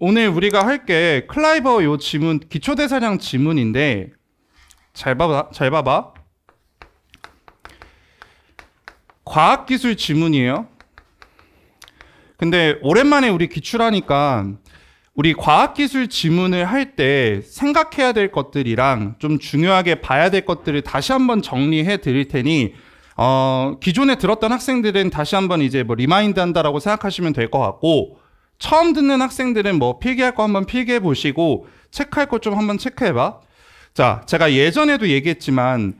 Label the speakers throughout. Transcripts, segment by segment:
Speaker 1: 오늘 우리가 할 게 클라이버 요 지문, 기초대사량 지문인데, 잘 봐봐. 과학기술 지문이에요. 근데 오랜만에 우리 기출하니까 우리 과학기술 지문을 할 때 생각해야 될 것들이랑 좀 중요하게 봐야 될 것들을 다시 한번 정리해 드릴 테니 기존에 들었던 학생들은 다시 한번 이제 뭐 리마인드 한다라고 생각하시면 될 것 같고, 처음 듣는 학생들은 뭐 필기할 거 한번 필기해 보시고 체크할 거 좀 한번 체크해 봐. 자, 제가 예전에도 얘기했지만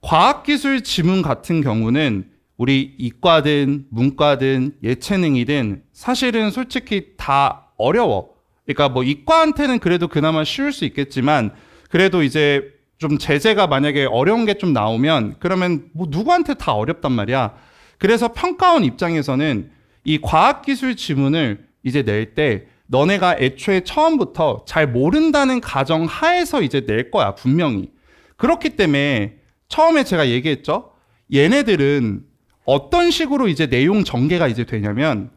Speaker 1: 과학기술 지문 같은 경우는 우리 이과든 문과든 예체능이든 사실은 솔직히 다 어려워. 그러니까 뭐 이과한테는 그래도 그나마 쉬울 수 있겠지만, 그래도 이제 좀 제재가 만약에 어려운 게 좀 나오면 그러면 뭐 누구한테 다 어렵단 말이야. 그래서 평가원 입장에서는 이 과학기술 지문을 이제 낼 때 너네가 애초에 처음부터 잘 모른다는 가정 하에서 이제 낼 거야, 분명히. 그렇기 때문에 처음에 제가 얘기했죠. 얘네들은 어떤 식으로 이제 내용 전개가 이제 되냐면,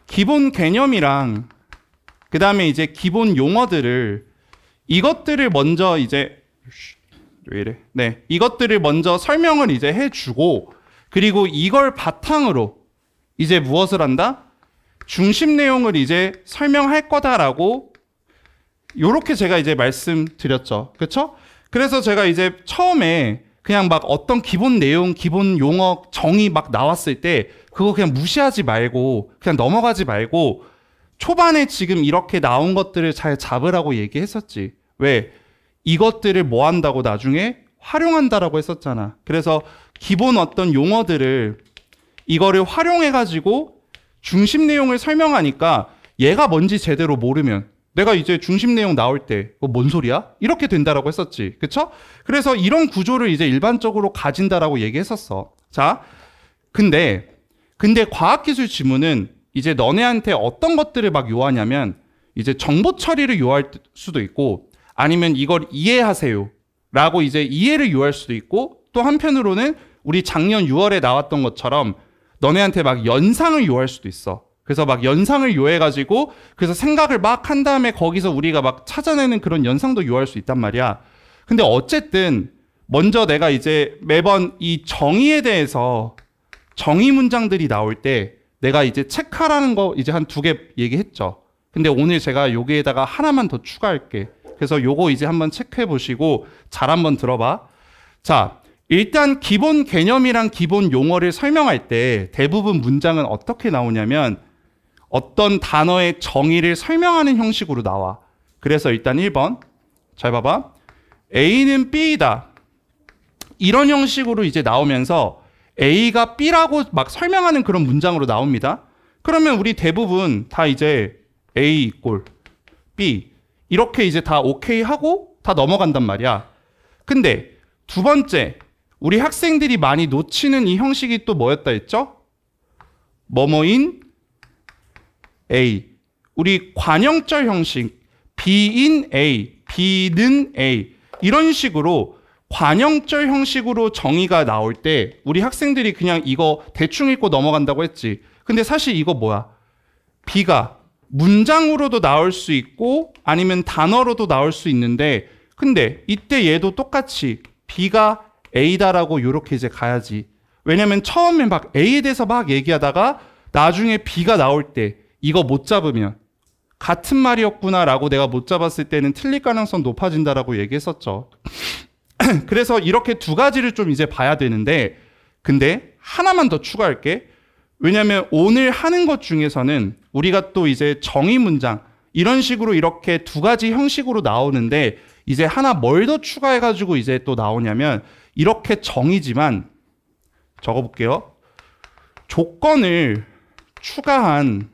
Speaker 1: 기본 개념이랑 그 다음에 이제 기본 용어들을, 이것들을 먼저 이제 왜 이래? 네, 이것들을 먼저 설명을 이제 해주고, 그리고 이걸 바탕으로 이제 무엇을 한다? 중심 내용을 이제 설명할 거다라고 요렇게 제가 이제 말씀드렸죠. 그렇죠? 그래서 제가 이제 처음에 그냥 막 어떤 기본 내용, 기본 용어, 정의 막 나왔을 때 그거 그냥 무시하지 말고 그냥 넘어가지 말고 초반에 지금 이렇게 나온 것들을 잘 잡으라고 얘기했었지. 왜? 이것들을 뭐 한다고 나중에 활용한다라고 했었잖아. 그래서 기본 어떤 용어들을 이거를 활용해가지고 중심 내용을 설명하니까 얘가 뭔지 제대로 모르면 내가 이제 중심 내용 나올 때 뭔 소리야? 이렇게 된다라고 했었지. 그쵸? 그래서 이런 구조를 이제 일반적으로 가진다라고 얘기했었어. 자, 근데 과학기술 지문은 이제 너네한테 어떤 것들을 막 요하냐면 이제 정보 처리를 요할 수도 있고, 아니면 이걸 이해하세요 라고 이제 이해를 요할 수도 있고, 또 한편으로는 우리 작년 6월에 나왔던 것처럼 너네한테 막 연상을 요할 수도 있어. 그래서 막 연상을 요해가지고 그래서 생각을 막 한 다음에 거기서 우리가 막 찾아내는 그런 연상도 요할 수 있단 말이야. 근데 어쨌든 먼저 내가 이제 매번 이 정의에 대해서 정의 문장들이 나올 때 내가 이제 체크하라는 거 이제 한 2개 얘기했죠. 근데 오늘 제가 여기에다가 하나만 더 추가할게. 그래서 요거 이제 한번 체크해 보시고 잘 한번 들어봐. 자, 일단 기본 개념이랑 기본 용어를 설명할 때 대부분 문장은 어떻게 나오냐면 어떤 단어의 정의를 설명하는 형식으로 나와. 그래서 일단 1번 잘 봐봐. A는 B이다. 이런 형식으로 이제 나오면서 A가 B라고 막 설명하는 그런 문장으로 나옵니다. 그러면 우리 대부분 다 이제 A 이꼴 B 이렇게 이제 다 오케이 하고 다 넘어간단 말이야. 근데 두 번째, 우리 학생들이 많이 놓치는 이 형식이 또 뭐였다 했죠? 뭐뭐인 A. 우리 관형절 형식, B인 A, B는 A. 이런 식으로 관형절 형식으로 정의가 나올 때 우리 학생들이 그냥 이거 대충 읽고 넘어간다고 했지. 근데 사실 이거 뭐야? B가 문장으로도 나올 수 있고 아니면 단어로도 나올 수 있는데, 근데 이때 얘도 똑같이 B가 A다라고 이렇게 이제 가야지. 왜냐면 처음에 막 A에 대해서 막 얘기하다가 나중에 B가 나올 때 이거 못 잡으면 같은 말이었구나라고 내가 못 잡았을 때는 틀릴 가능성 높아진다라고 얘기했었죠. 그래서 이렇게 2가지를 좀 이제 봐야 되는데, 근데 하나만 더 추가할게. 왜냐면 오늘 하는 것 중에서는 우리가 또 이제 정의 문장 이런 식으로 이렇게 2가지 형식으로 나오는데, 이제 하나 뭘 더 추가해가지고 이제 또 나오냐면 이렇게 정의지만 적어볼게요. 조건을 추가한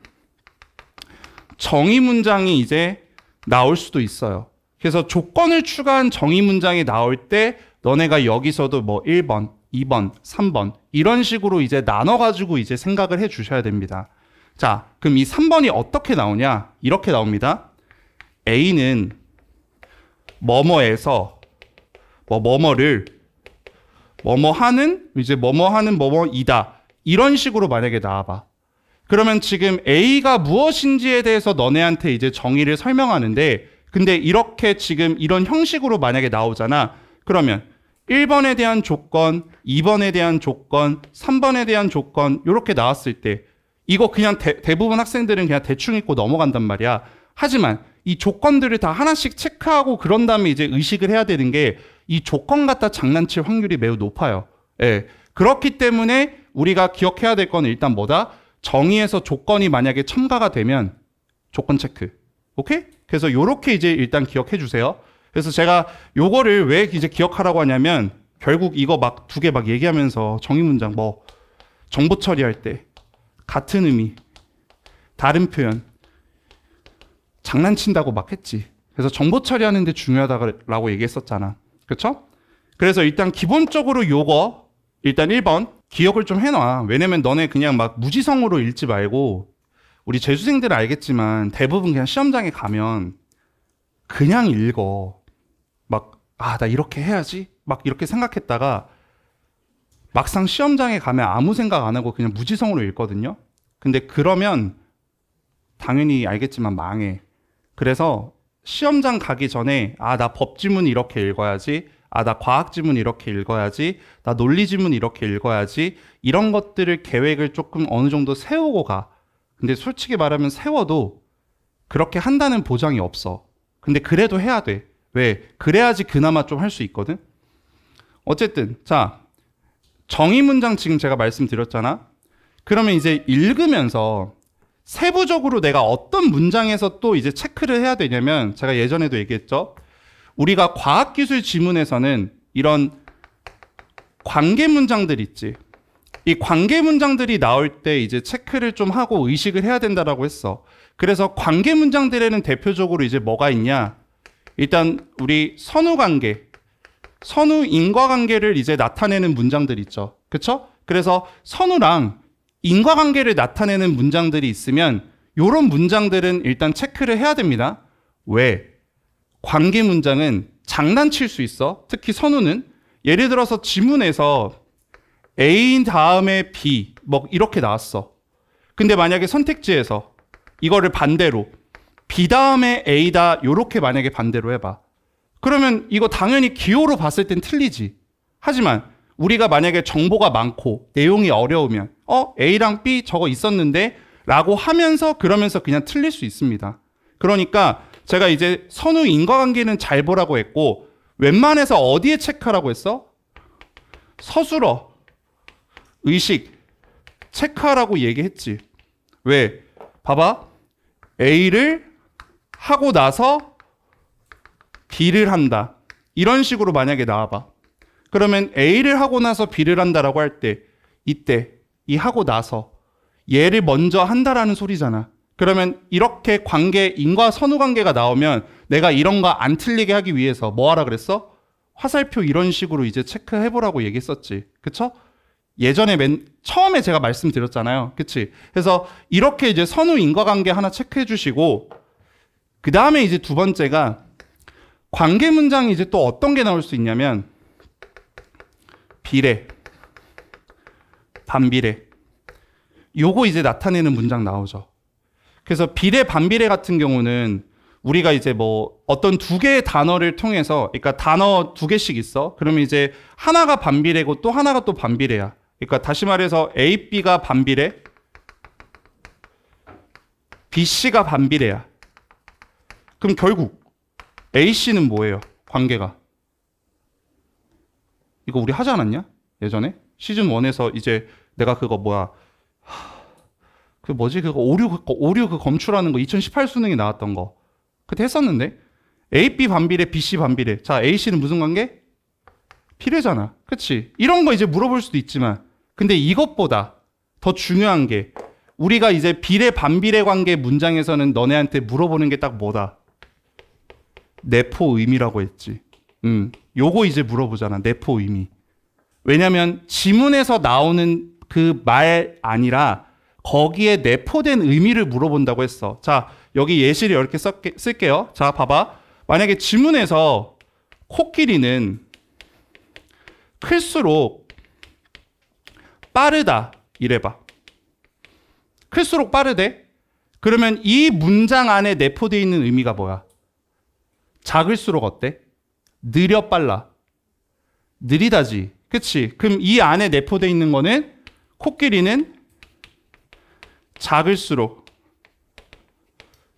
Speaker 1: 정의 문장이 이제 나올 수도 있어요. 그래서 조건을 추가한 정의 문장이 나올 때 너네가 여기서도 뭐 1번, 2번, 3번 이런 식으로 이제 나눠가지고 이제 생각을 해 주셔야 됩니다. 자, 그럼 이 3번이 어떻게 나오냐? 이렇게 나옵니다. A는 뭐뭐에서 뭐뭐를 뭐뭐하는 이제 뭐뭐하는 뭐뭐이다. 이런 식으로 만약에 나와봐. 그러면 지금 A가 무엇인지에 대해서 너네한테 이제 정의를 설명하는데, 근데 이렇게 지금 이런 형식으로 만약에 나오잖아. 그러면 1번에 대한 조건, 2번에 대한 조건, 3번에 대한 조건 이렇게 나왔을 때 이거 그냥 대부분 학생들은 그냥 대충 읽고 넘어간단 말이야. 하지만 이 조건들을 다 하나씩 체크하고 그런 다음에 이제 의식을 해야 되는 게 이 조건 갖다 장난칠 확률이 매우 높아요. 예. 그렇기 때문에 우리가 기억해야 될 건 일단 뭐다? 정의에서 조건이 만약에 첨가가 되면 조건 체크. 오케이? 그래서 요렇게 이제 일단 기억해 주세요. 그래서 제가 요거를 왜 이제 기억하라고 하냐면 결국 이거 막 두 개 막 얘기하면서 정의 문장 뭐 정보 처리할 때 같은 의미, 다른 표현 장난친다고 막 했지. 그래서 정보 처리하는 데 중요하다고 얘기했었잖아. 그렇죠? 그래서 일단 기본적으로 요거 일단 1번 기억을 좀 해놔. 왜냐면 너네 그냥 막 무지성으로 읽지 말고 우리 재수생들은 알겠지만 대부분 그냥 시험장에 가면 그냥 읽어. 막 나 이렇게 해야지 막 이렇게 생각했다가 막상 시험장에 가면 아무 생각 안 하고 그냥 무지성으로 읽거든요. 근데 그러면 당연히 알겠지만 망해. 그래서 시험장 가기 전에 나 법지문 이렇게 읽어야지, 나 과학지문 이렇게 읽어야지, 나 논리지문 이렇게 읽어야지, 이런 것들을 계획을 조금 어느 정도 세우고 가. 근데 솔직히 말하면 세워도 그렇게 한다는 보장이 없어. 근데 그래도 해야 돼. 왜? 그래야지 그나마 좀 할 수 있거든. 어쨌든 자, 정의 문장 지금 제가 말씀드렸잖아. 그러면 이제 읽으면서 세부적으로 내가 어떤 문장에서 또 이제 체크를 해야 되냐면, 제가 예전에도 얘기했죠. 우리가 과학기술 지문에서는 이런 관계 문장들 있지. 이 관계 문장들이 나올 때 이제 체크를 좀 하고 의식을 해야 된다라고 했어. 그래서 관계 문장들에는 대표적으로 이제 뭐가 있냐? 일단 우리 선후관계, 선후 인과관계를 이제 나타내는 문장들 있죠. 그쵸? 그래서 선후랑 인과관계를 나타내는 문장들이 있으면 이런 문장들은 일단 체크를 해야 됩니다. 왜? 관계 문장은 장난칠 수 있어. 특히 선후는. 예를 들어서 지문에서 A 다음에 B 뭐 이렇게 나왔어. 근데 만약에 선택지에서 이거를 반대로 B 다음에 A다 요렇게 만약에 반대로 해봐. 그러면 이거 당연히 기호로 봤을 땐 틀리지. 하지만 우리가 만약에 정보가 많고 내용이 어려우면 A랑 B 저거 있었는데 라고 하면서 그러면서 그냥 틀릴 수 있습니다. 그러니까 제가 이제 선후 인과관계는 잘 보라고 했고, 웬만해서 어디에 체크하라고 했어? 서술어, 의식 체크하라고 얘기했지. 왜? 봐봐. A를 하고 나서 B를 한다. 이런 식으로 만약에 나와봐. 그러면 A를 하고 나서 B를 한다라고 할 때 이때 이 하고 나서 얘를 먼저 한다라는 소리잖아. 그러면 이렇게 관계, 인과 선후 관계가 나오면 내가 이런 거 안 틀리게 하기 위해서 뭐 하라 그랬어? 화살표 이런 식으로 이제 체크해보라고 얘기했었지. 그쵸? 예전에 처음에 제가 말씀드렸잖아요. 그치? 그래서 이렇게 이제 선후 인과관계 하나 체크해 주시고, 그 다음에 이제 두 번째가 관계 문장이 이제 또 어떤 게 나올 수 있냐면 비례, 반비례. 요거 이제 나타내는 문장 나오죠. 그래서 비례, 반비례 같은 경우는 우리가 이제 뭐 어떤 두 개의 단어를 통해서, 그러니까 단어 두 개씩 있어. 그러면 이제 하나가 반비례고 또 하나가 또 반비례야. 그러니까 다시 말해서 A, B가 반비례, B, C가 반비례야. 그럼 결국 A, C는 뭐예요? 관계가. 이거 우리 하지 않았냐? 예전에? 시즌 1에서 이제 내가 그거 뭐야. 그 뭐지? 그거 오류 그 검출하는 거 2018 수능에 나왔던 거. 그때 했었는데. A, B 반비례, B, C 반비례. 자, A, C는 무슨 관계? 비례잖아. 그치? 이런 거 이제 물어볼 수도 있지만, 근데 이것보다 더 중요한 게 우리가 이제 비례, 반비례 관계 문장에서는 너네한테 물어보는 게 딱 뭐다? 내포 의미라고 했지. 요거 이제 물어보잖아. 내포 의미. 왜냐면 지문에서 나오는 그 말 아니라 거기에 내포된 의미를 물어본다고 했어. 자, 여기 예시를 이렇게 쓸게요. 자, 봐봐. 만약에 지문에서 코끼리는 클수록 빠르다 이래봐. 클수록 빠르대? 그러면 이 문장 안에 내포되어 있는 의미가 뭐야? 작을수록 어때? 느려 빨라. 느리다지. 그치? 그럼 이 안에 내포되어 있는 거는 코끼리는 작을수록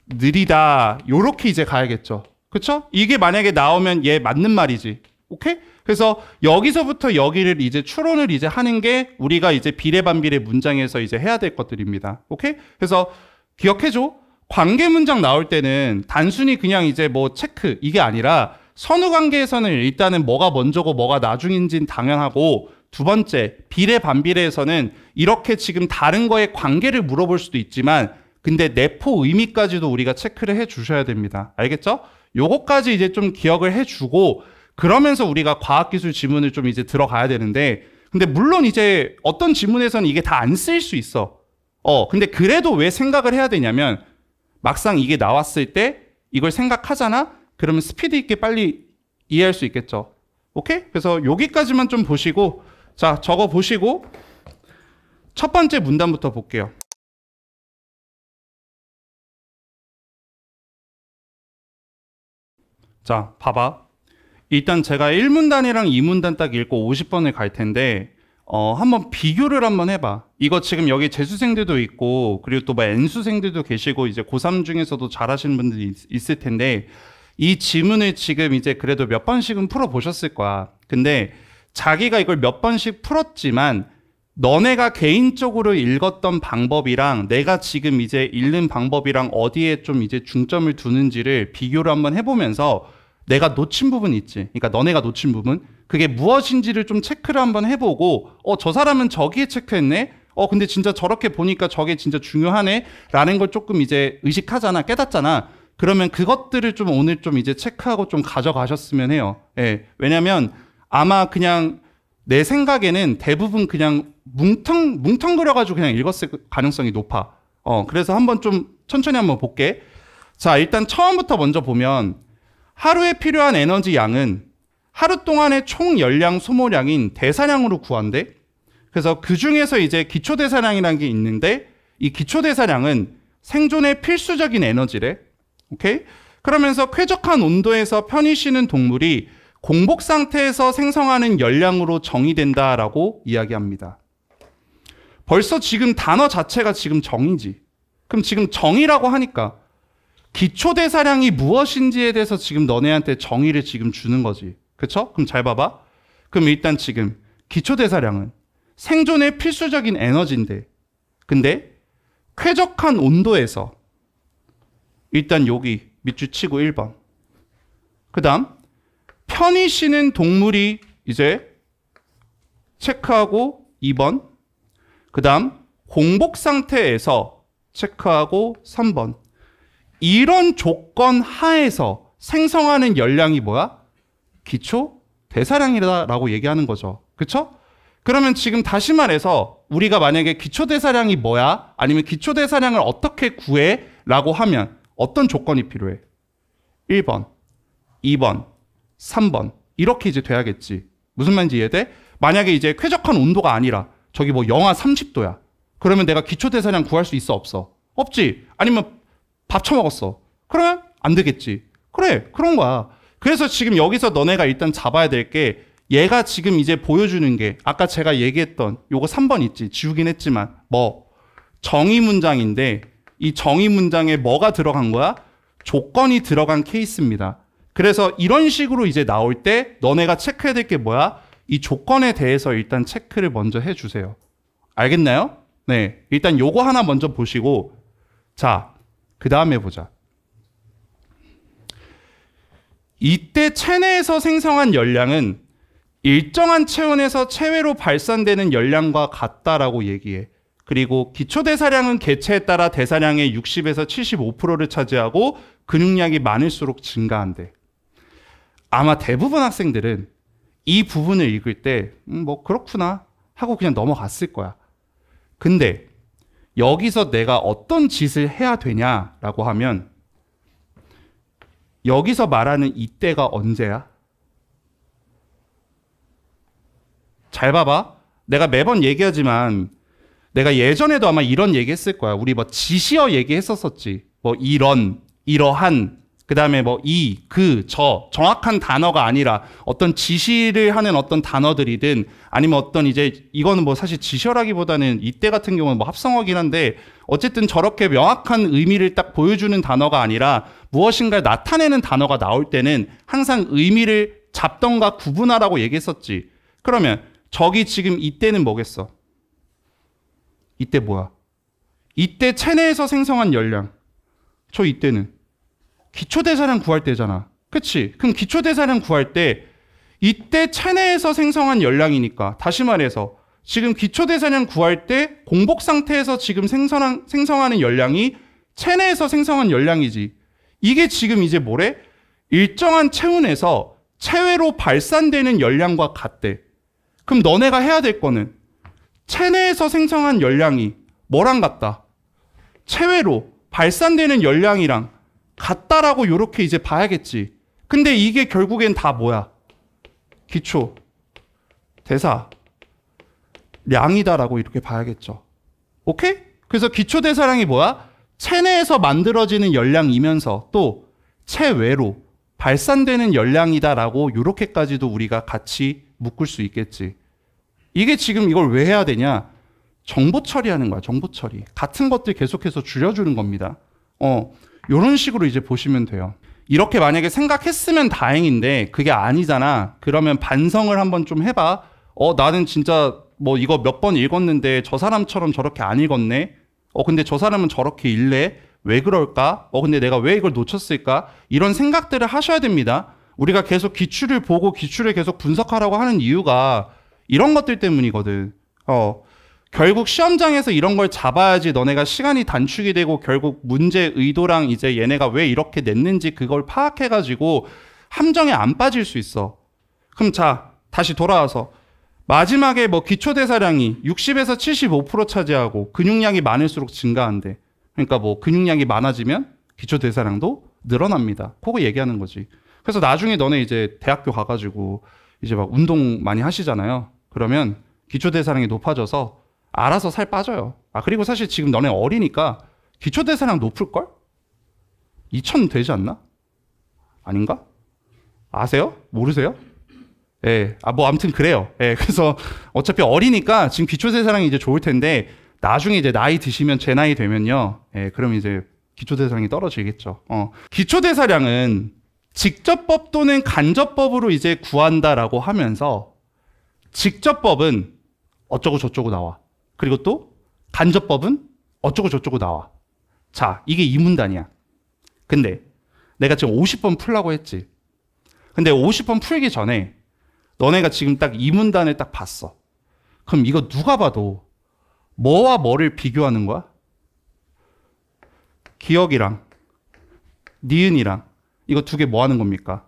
Speaker 1: 느리다. 요렇게 이제 가야겠죠. 그쵸? 이게 만약에 나오면 얘 맞는 말이지. 오케이? 그래서 여기서부터 여기를 이제 추론을 이제 하는 게 우리가 이제 비례반비례 문장에서 이제 해야 될 것들입니다. 오케이? 그래서 기억해줘. 관계 문장 나올 때는 단순히 그냥 이제 뭐 체크 이게 아니라 선후 관계에서는 일단은 뭐가 먼저고 뭐가 나중인지는 당연하고 두 번째 비례반비례에서는 이렇게 지금 다른 거에 관계를 물어볼 수도 있지만 근데 내포 의미까지도 우리가 체크를 해 주셔야 됩니다. 알겠죠? 요거까지 이제 좀 기억을 해 주고 그러면서 우리가 과학기술 지문을 좀 이제 들어가야 되는데 근데 물론 이제 어떤 지문에서는 이게 다 안 쓰일 수 있어. 근데 그래도 왜 생각을 해야 되냐면 막상 이게 나왔을 때 이걸 생각하잖아? 그러면 스피드 있게 빨리 이해할 수 있겠죠. 오케이? 그래서 여기까지만 좀 보시고 자, 저거 보시고 첫 번째 문단부터 볼게요. 자, 봐봐. 일단 제가 1문단이랑 2문단 딱 읽고 50번을 갈 텐데 한번 비교를 한번 해봐. 이거 지금 여기 재수생들도 있고 그리고 또 뭐 N수생들도 계시고 이제 고3 중에서도 잘하시는 분들이 있을 텐데 이 지문을 지금 이제 그래도 몇 번씩은 풀어보셨을 거야. 근데 자기가 이걸 몇 번씩 풀었지만 너네가 개인적으로 읽었던 방법이랑 내가 지금 이제 읽는 방법이랑 어디에 좀 이제 중점을 두는지를 비교를 한번 해보면서 내가 놓친 부분이 있지. 그러니까 너네가 놓친 부분. 그게 무엇인지를 좀 체크를 한번 해보고 저 사람은 저기에 체크했네? 근데 진짜 저렇게 보니까 저게 진짜 중요하네? 라는 걸 조금 이제 의식하잖아. 깨닫잖아. 그러면 그것들을 좀 오늘 좀 이제 체크하고 좀 가져가셨으면 해요. 예. 왜냐면 아마 그냥 내 생각에는 대부분 그냥 뭉텅그려가지고 그냥 읽었을 가능성이 높아. 그래서 한번 좀 천천히 한번 볼게. 자, 일단 처음부터 먼저 보면 하루에 필요한 에너지 양은 하루 동안의 총 열량 소모량인 대사량으로 구한대. 그래서 그 중에서 이제 기초대사량이라는 게 있는데 이 기초대사량은 생존의 필수적인 에너지래. 오케이? 그러면서 쾌적한 온도에서 편히 쉬는 동물이 공복 상태에서 생성하는 열량으로 정의된다라고 이야기합니다. 벌써 지금 단어 자체가 지금 정의지. 그럼 지금 정의라고 하니까 기초대사량이 무엇인지에 대해서 지금 너네한테 정의를 지금 주는 거지. 그쵸? 그럼 잘 봐봐. 그럼 일단 지금 기초대사량은 생존의 필수적인 에너지인데 근데 쾌적한 온도에서 일단 여기 밑줄 치고 1번. 그 다음 편히 쉬는 동물이 이제 체크하고 2번. 그 다음 공복 상태에서 체크하고 3번. 이런 조건 하에서 생성하는 열량이 뭐야? 기초 대사량이라고 얘기하는 거죠. 그쵸? 그러면 지금 다시 말해서 우리가 만약에 기초 대사량이 뭐야? 아니면 기초 대사량을 어떻게 구해? 라고 하면 어떤 조건이 필요해? 1번, 2번, 3번 이렇게 이제 돼야겠지. 무슨 말인지 이해돼? 만약에 이제 쾌적한 온도가 아니라 저기 뭐 영하 30도야. 그러면 내가 기초 대사량 구할 수 있어? 없어? 없지. 아니면 밥 처먹었어. 그러면 안 되겠지. 그래, 그런 거야. 그래서 지금 여기서 너네가 일단 잡아야 될 게 얘가 지금 이제 보여주는 게 아까 제가 얘기했던 요거 3번 있지. 지우긴 했지만 뭐 정의 문장인데 이 정의 문장에 뭐가 들어간 거야? 조건이 들어간 케이스입니다. 그래서 이런 식으로 이제 나올 때 너네가 체크해야 될 게 뭐야? 이 조건에 대해서 일단 체크를 먼저 해주세요. 알겠나요? 네, 일단 요거 하나 먼저 보시고 자, 그 다음에 보자. 이때 체내에서 생성한 열량은 일정한 체온에서 체외로 발산되는 열량과 같다라고 얘기해. 그리고 기초대사량은 개체에 따라 대사량의 60에서 75%를 차지하고 근육량이 많을수록 증가한대. 아마 대부분 학생들은 이 부분을 읽을 때 뭐 그렇구나 하고 그냥 넘어갔을 거야. 근데 여기서 내가 어떤 짓을 해야 되냐라고 하면 여기서 말하는 이때가 언제야? 잘 봐봐. 내가 매번 얘기하지만 내가 예전에도 아마 이런 얘기 했을 거야. 우리 뭐 지시어 얘기했었었지. 뭐 이런, 이러한, 그 다음에 뭐 이, 그, 저, 정확한 단어가 아니라 어떤 지시를 하는 어떤 단어들이든 아니면 어떤 이제 이거는 뭐 사실 지시어라기보다는 이때 같은 경우는 뭐 합성어긴 한데 어쨌든 저렇게 명확한 의미를 딱 보여주는 단어가 아니라 무엇인가를 나타내는 단어가 나올 때는 항상 의미를 잡던가 구분하라고 얘기했었지. 그러면 저기 지금 이때는 뭐겠어? 이때 뭐야? 이때 체내에서 생성한 열량. 저 이때는 기초대사량 구할 때잖아. 그치? 그럼 기초대사량 구할 때 이때 체내에서 생성한 열량이니까 다시 말해서 지금 기초대사량 구할 때 공복 상태에서 지금 생성하는 열량이 체내에서 생성한 열량이지. 이게 지금 이제 뭐래? 일정한 체온에서 체외로 발산되는 열량과 같대. 그럼 너네가 해야 될 거는 체내에서 생성한 열량이 뭐랑 같다? 체외로 발산되는 열량이랑 같다라고 요렇게 이제 봐야겠지. 근데 이게 결국엔 다 뭐야? 기초, 대사, 량이다라고 이렇게 봐야겠죠. 오케이? 그래서 기초 대사량이 뭐야? 체내에서 만들어지는 열량이면서 또 체외로 발산되는 열량이다라고 요렇게까지도 우리가 같이 묶을 수 있겠지. 이게 지금 이걸 왜 해야 되냐? 정보 처리하는 거야, 정보 처리. 같은 것들 계속해서 줄여주는 겁니다. 요런 식으로 이제 보시면 돼요. 이렇게 만약에 생각했으면 다행인데 그게 아니잖아. 그러면 반성을 한번 좀 해봐. 나는 진짜 뭐 이거 몇 번 읽었는데 저 사람처럼 저렇게 안 읽었네. 근데 저 사람은 저렇게 읽네. 왜 그럴까? 근데 내가 왜 이걸 놓쳤을까? 이런 생각들을 하셔야 됩니다. 우리가 계속 기출을 보고 기출을 계속 분석하라고 하는 이유가 이런 것들 때문이거든. 결국 시험장에서 이런 걸 잡아야지 너네가 시간이 단축이 되고 결국 문제 의도랑 이제 얘네가 왜 이렇게 냈는지 그걸 파악해가지고 함정에 안 빠질 수 있어. 그럼 자, 다시 돌아와서 마지막에 뭐 기초대사량이 60에서 75% 차지하고 근육량이 많을수록 증가한대. 그러니까 뭐 근육량이 많아지면 기초대사량도 늘어납니다. 그거 얘기하는 거지. 그래서 나중에 너네 이제 대학교 가가지고 이제 막 운동 많이 하시잖아요. 그러면 기초대사량이 높아져서 알아서 살 빠져요. 그리고 사실 지금 너네 어리니까 기초대사량 높을걸? 2000 되지 않나? 아닌가? 아세요? 모르세요? 예. 뭐 아무튼 그래요. 예. 그래서 어차피 어리니까 지금 기초대사량이 이제 좋을 텐데 나중에 이제 나이 드시면 제 나이 되면요. 예. 그럼 이제 기초대사량이 떨어지겠죠. 기초대사량은 직접법 또는 간접법으로 이제 구한다라고 하면서 직접법은 어쩌고 저쩌고 나와. 그리고 또 간접법은 어쩌고 저쩌고 나와. 자, 이게 이 문단이야. 근데 내가 지금 50번 풀라고 했지. 근데 50번 풀기 전에 너네가 지금 딱 이 문단을 딱 봤어. 그럼 이거 누가 봐도 뭐와 뭐를 비교하는 거야? 기억이랑 니은이랑 이거 두 개 뭐 하는 겁니까?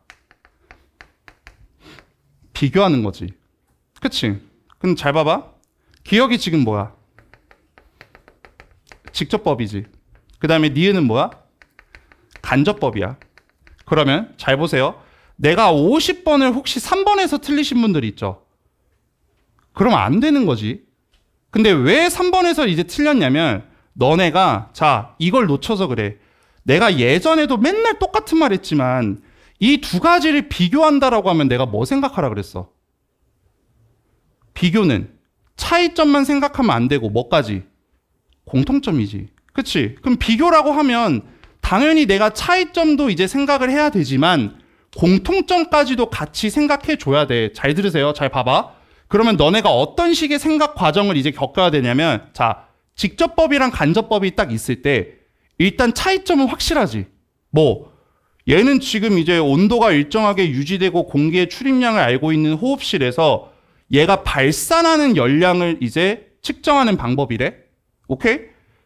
Speaker 1: 비교하는 거지. 그치? 그럼 잘 봐봐. 기억이 지금 뭐야? 직접법이지. 그 다음에 니은은 뭐야? 간접법이야. 그러면 잘 보세요. 내가 50번을 혹시 3번에서 틀리신 분들 있죠? 그러면 안 되는 거지. 근데 왜 3번에서 이제 틀렸냐면 너네가 자 이걸 놓쳐서 그래. 내가 예전에도 맨날 똑같은 말 했지만 이 두 가지를 비교한다라고 하면 내가 뭐 생각하라 그랬어? 비교는 차이점만 생각하면 안 되고 뭐까지? 공통점이지. 그치? 그럼 비교라고 하면 당연히 내가 차이점도 이제 생각을 해야 되지만 공통점까지도 같이 생각해 줘야 돼. 잘 들으세요. 잘 봐봐. 그러면 너네가 어떤 식의 생각 과정을 이제 겪어야 되냐면 자, 직접법이랑 간접법이 딱 있을 때 일단 차이점은 확실하지. 뭐 얘는 지금 이제 온도가 일정하게 유지되고 공기의 출입량을 알고 있는 호흡실에서 얘가 발산하는 열량을 이제 측정하는 방법이래. 오케이?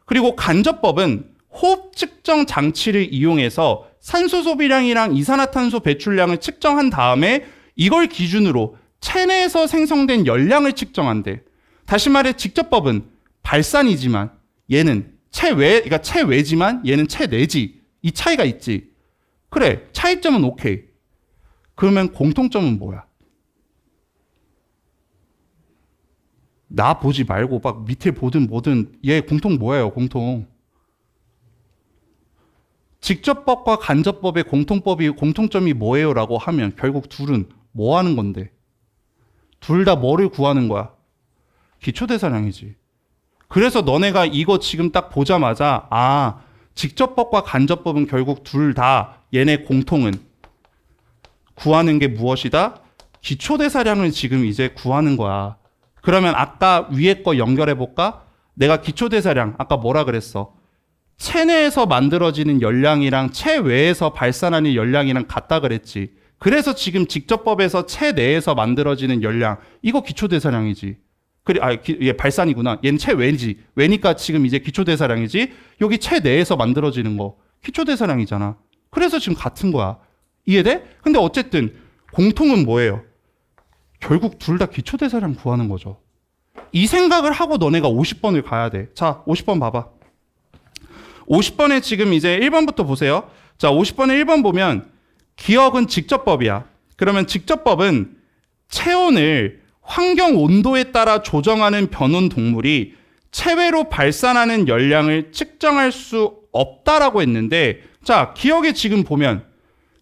Speaker 1: 그리고 간접법은 호흡 측정 장치를 이용해서 산소 소비량이랑 이산화탄소 배출량을 측정한 다음에 이걸 기준으로 체내에서 생성된 열량을 측정한대. 다시 말해 직접법은 발산이지만 얘는 그러니까 체외지만 얘는 체내지. 이 차이가 있지. 그래, 차이점은 오케이. 그러면 공통점은 뭐야? 나 보지 말고 막 밑에 보든 뭐든 얘 공통 뭐예요? 공통. 직접법과 간접법의 공통점이 뭐예요? 라고 하면 결국 둘은 뭐 하는 건데? 둘 다 뭐를 구하는 거야? 기초대사량이지. 그래서 너네가 이거 지금 딱 보자마자 직접법과 간접법은 결국 둘 다 얘네 공통은 구하는 게 무엇이다? 기초대사량을 지금 이제 구하는 거야. 그러면 아까 위에 거 연결해 볼까? 내가 기초대사량 아까 뭐라 그랬어? 체내에서 만들어지는 열량이랑 체외에서 발산하는 열량이랑 같다 그랬지. 그래서 지금 직접법에서 체내에서 만들어지는 열량 이거 기초대사량이지. 그래, 얘 발산이구나. 얘는 체외지. 외니까 지금 이제 기초대사량이지. 여기 체내에서 만들어지는 거 기초대사량이잖아. 그래서 지금 같은 거야. 이해돼? 근데 어쨌든 공통은 뭐예요? 결국 둘 다 기초대사량 구하는 거죠. 이 생각을 하고 너네가 50번을 가야 돼. 자, 50번 봐봐. 50번에 지금 이제 1번부터 보세요. 자, 50번에 1번 보면 기억은 직접법이야. 그러면 직접법은 체온을 환경 온도에 따라 조정하는 변온 동물이 체외로 발산하는 열량을 측정할 수 없다라고 했는데, 자, 기억에 지금 보면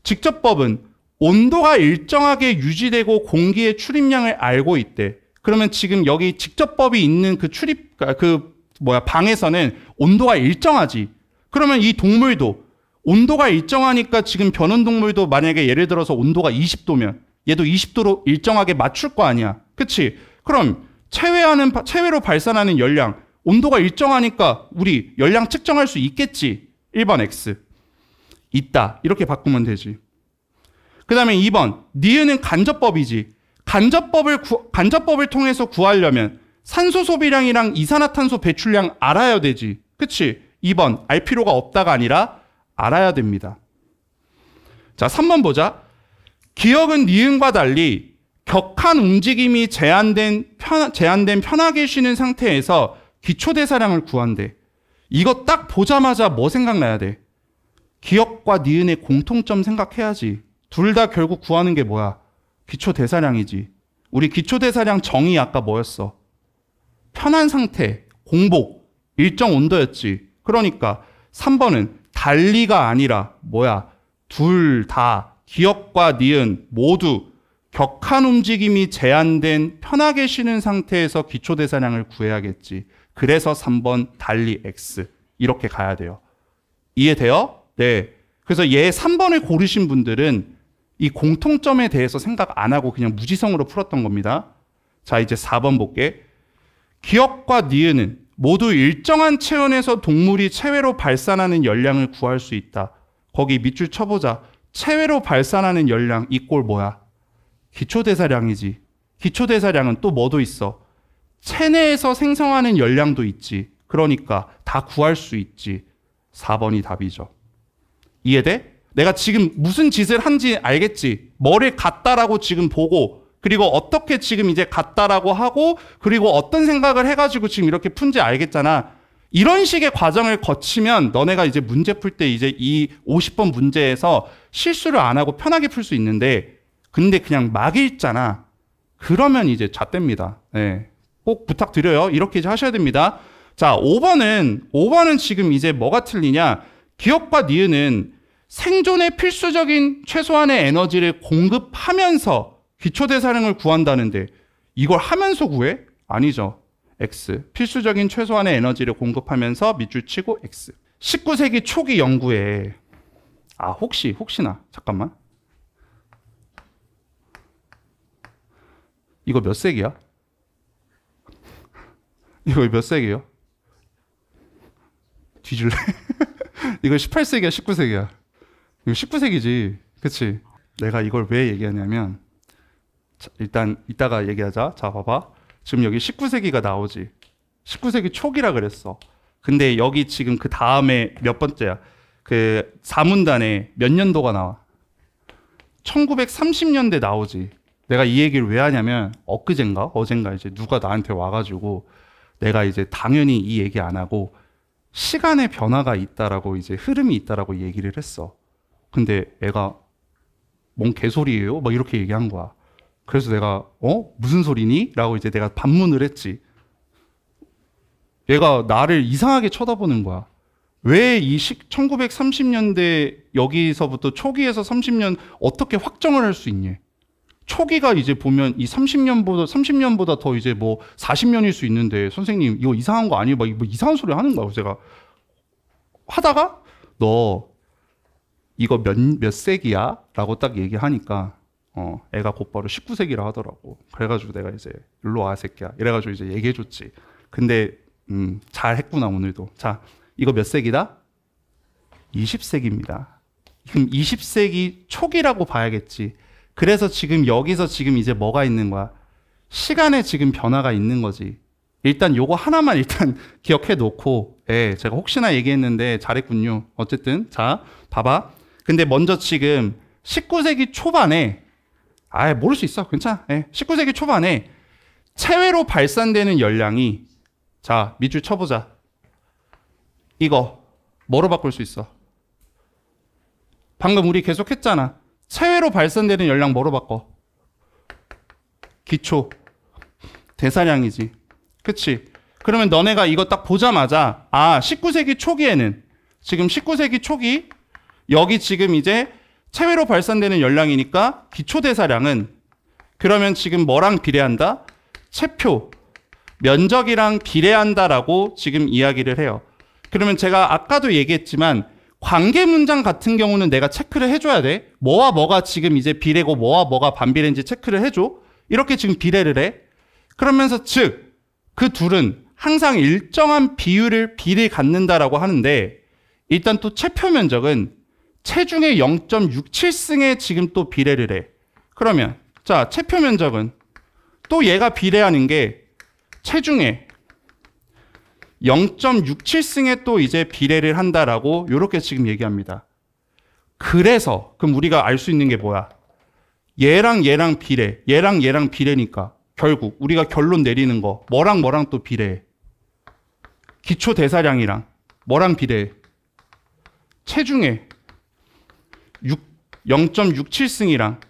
Speaker 1: 직접법은 온도가 일정하게 유지되고 공기의 출입량을 알고 있대. 그러면 지금 여기 직접법이 있는 방에서는 온도가 일정하지. 그러면 이 동물도 온도가 일정하니까 지금 변온 동물도 만약에 예를 들어서 온도가 20도면 얘도 20도로 일정하게 맞출 거 아니야. 그치? 그럼 체외로 발산하는 열량, 온도가 일정하니까 우리 열량 측정할 수 있겠지. 1번 X. 있다. 이렇게 바꾸면 되지. 그 다음에 2번. 니은은 간접법이지. 간접법을 통해서 구하려면 산소 소비량이랑 이산화탄소 배출량 알아야 되지. 그치? 2번. 알 필요가 없다가 아니라 알아야 됩니다. 자, 3번 보자. 기억은 니은과 달리 격한 움직임이 제한된 편하게 쉬는 상태에서 기초대사량을 구한대. 이거 딱 보자마자 뭐 생각나야 돼? 기억과 니은의 공통점 생각해야지. 둘 다 결국 구하는 게 뭐야? 기초대사량이지. 우리 기초대사량 정의 아까 뭐였어? 편한 상태, 공복, 일정 온도였지. 그러니까 3번은 달리가 아니라 뭐야? 둘 다 기억과 니은 모두 격한 움직임이 제한된 편하게 쉬는 상태에서 기초대사량을 구해야겠지. 그래서 3번 달리 X. 이렇게 가야 돼요. 이해돼요? 네. 그래서 얘 3번을 고르신 분들은 이 공통점에 대해서 생각 안 하고 그냥 무지성으로 풀었던 겁니다. 자, 이제 4번 볼게. 기억과 니은은 모두 일정한 체온에서 동물이 체외로 발산하는 열량을 구할 수 있다. 거기 밑줄 쳐보자. 체외로 발산하는 열량 이 꼴 뭐야? 기초대사량이지. 기초대사량은 또 뭐도 있어? 체내에서 생성하는 열량도 있지. 그러니까 다 구할 수 있지. 4번이 답이죠. 이해돼? 내가 지금 무슨 짓을 한지 알겠지? 뭐를 갖다라고 지금 보고, 그리고 어떻게 지금 이제 갖다라고 하고, 그리고 어떤 생각을 해가지고 지금 이렇게 푼지 알겠잖아. 이런 식의 과정을 거치면 너네가 이제 문제 풀 때 이제 이 50번 문제에서 실수를 안 하고 편하게 풀 수 있는데, 근데 그냥 막 읽잖아. 그러면 이제 잣됩니다. 네. 꼭 부탁드려요. 이렇게 이제 하셔야 됩니다. 자, 5번은 지금 이제 뭐가 틀리냐? 기억과 니은은 생존에 필수적인 최소한의 에너지를 공급하면서 기초대사량을 구한다는데 이걸 하면서 구해? 아니죠. X. 필수적인 최소한의 에너지를 공급하면서 밑줄 치고 X. 19세기 초기 연구에 혹시나 잠깐만. 이거 몇 세기야? 이거 몇 세기예요? 뒤질래? 이거 18세기야, 19세기야? 이거 19세기지. 그치? 내가 이걸 왜 얘기하냐면, 일단 이따가 얘기하자. 자, 봐봐. 지금 여기 19세기가 나오지. 19세기 초기라 그랬어. 근데 여기 지금 그 다음에 몇 번째야? 그 4문단에 몇 년도가 나와? 1930년대 나오지. 내가 이 얘기를 왜 하냐면 어젠가 이제 누가 나한테 와가지고 내가 이제 당연히 이 얘기 안 하고 시간의 변화가 있다라고 이제 흐름이 있다라고 얘기를 했어. 근데 애가 뭔 개소리예요? 막 이렇게 얘기한 거야. 그래서 내가 무슨 소리니? 라고 이제 내가 반문을 했지. 얘가 나를 이상하게 쳐다보는 거야. 왜 이 1930년대 여기서부터 초기에서 30년 어떻게 확정을 할 수 있니? 초기가 이제 보면 이 30년보다 더 이제 뭐 40년일 수 있는데 선생님 이거 이상한 거 아니에요? 막 뭐 이상한 소리 하는 거야. 제가 하다가 너 이거 몇 세기야? 라고 딱 얘기하니까 애가 곧바로 19세기라 하더라고. 그래가지고 내가 이제 일로 와 새끼야. 이래가지고 이제 얘기해줬지. 근데 잘했구나 오늘도. 자, 이거 몇 세기다? 20세기입니다. 그럼 20세기 초기라고 봐야겠지. 그래서 지금 여기서 지금 이제 뭐가 있는 거야? 시간에 지금 변화가 있는 거지. 일단 요거 하나만 일단 기억해 놓고, 제가 혹시나 얘기했는데 잘했군요. 어쨌든 자, 봐봐. 근데 먼저 지금 19세기 초반에 모를 수 있어. 괜찮아. 19세기 초반에 체외로 발산되는 열량이, 자, 밑줄 쳐보자. 이거 뭐로 바꿀 수 있어? 방금 우리 계속 했잖아. 체외로 발산되는 열량 뭐로 바꿔? 기초 대사량이지. 그치? 그러면 너네가 이거 딱 보자마자 19세기 초기에는, 지금 19세기 초기 여기 지금 이제 체외로 발산되는 열량이니까 기초 대사량은, 그러면 지금 뭐랑 비례한다? 체표 면적이랑 비례한다라고 지금 이야기를 해요. 그러면 제가 아까도 얘기했지만 관계 문장 같은 경우는 내가 체크를 해줘야 돼. 뭐와 뭐가 지금 이제 비례고 뭐와 뭐가 반비례인지 체크를 해줘. 이렇게 지금 비례를 해. 그러면서 즉 그 둘은 항상 일정한 비를 갖는다라고 하는데, 일단 또 체표 면적은 체중의 0.67승에 지금 또 비례를 해. 그러면 자, 체표 면적은 또 얘가 비례하는 게 체중의 0.67승에 또 이제 비례를 한다라고 이렇게 지금 얘기합니다. 그래서 그럼 우리가 알 수 있는 게 뭐야? 얘랑 비례, 얘랑 비례니까 결국 우리가 결론 내리는 거 뭐랑 또 비례해? 기초 대사량이랑 뭐랑 비례해? 체중의 0.67승이랑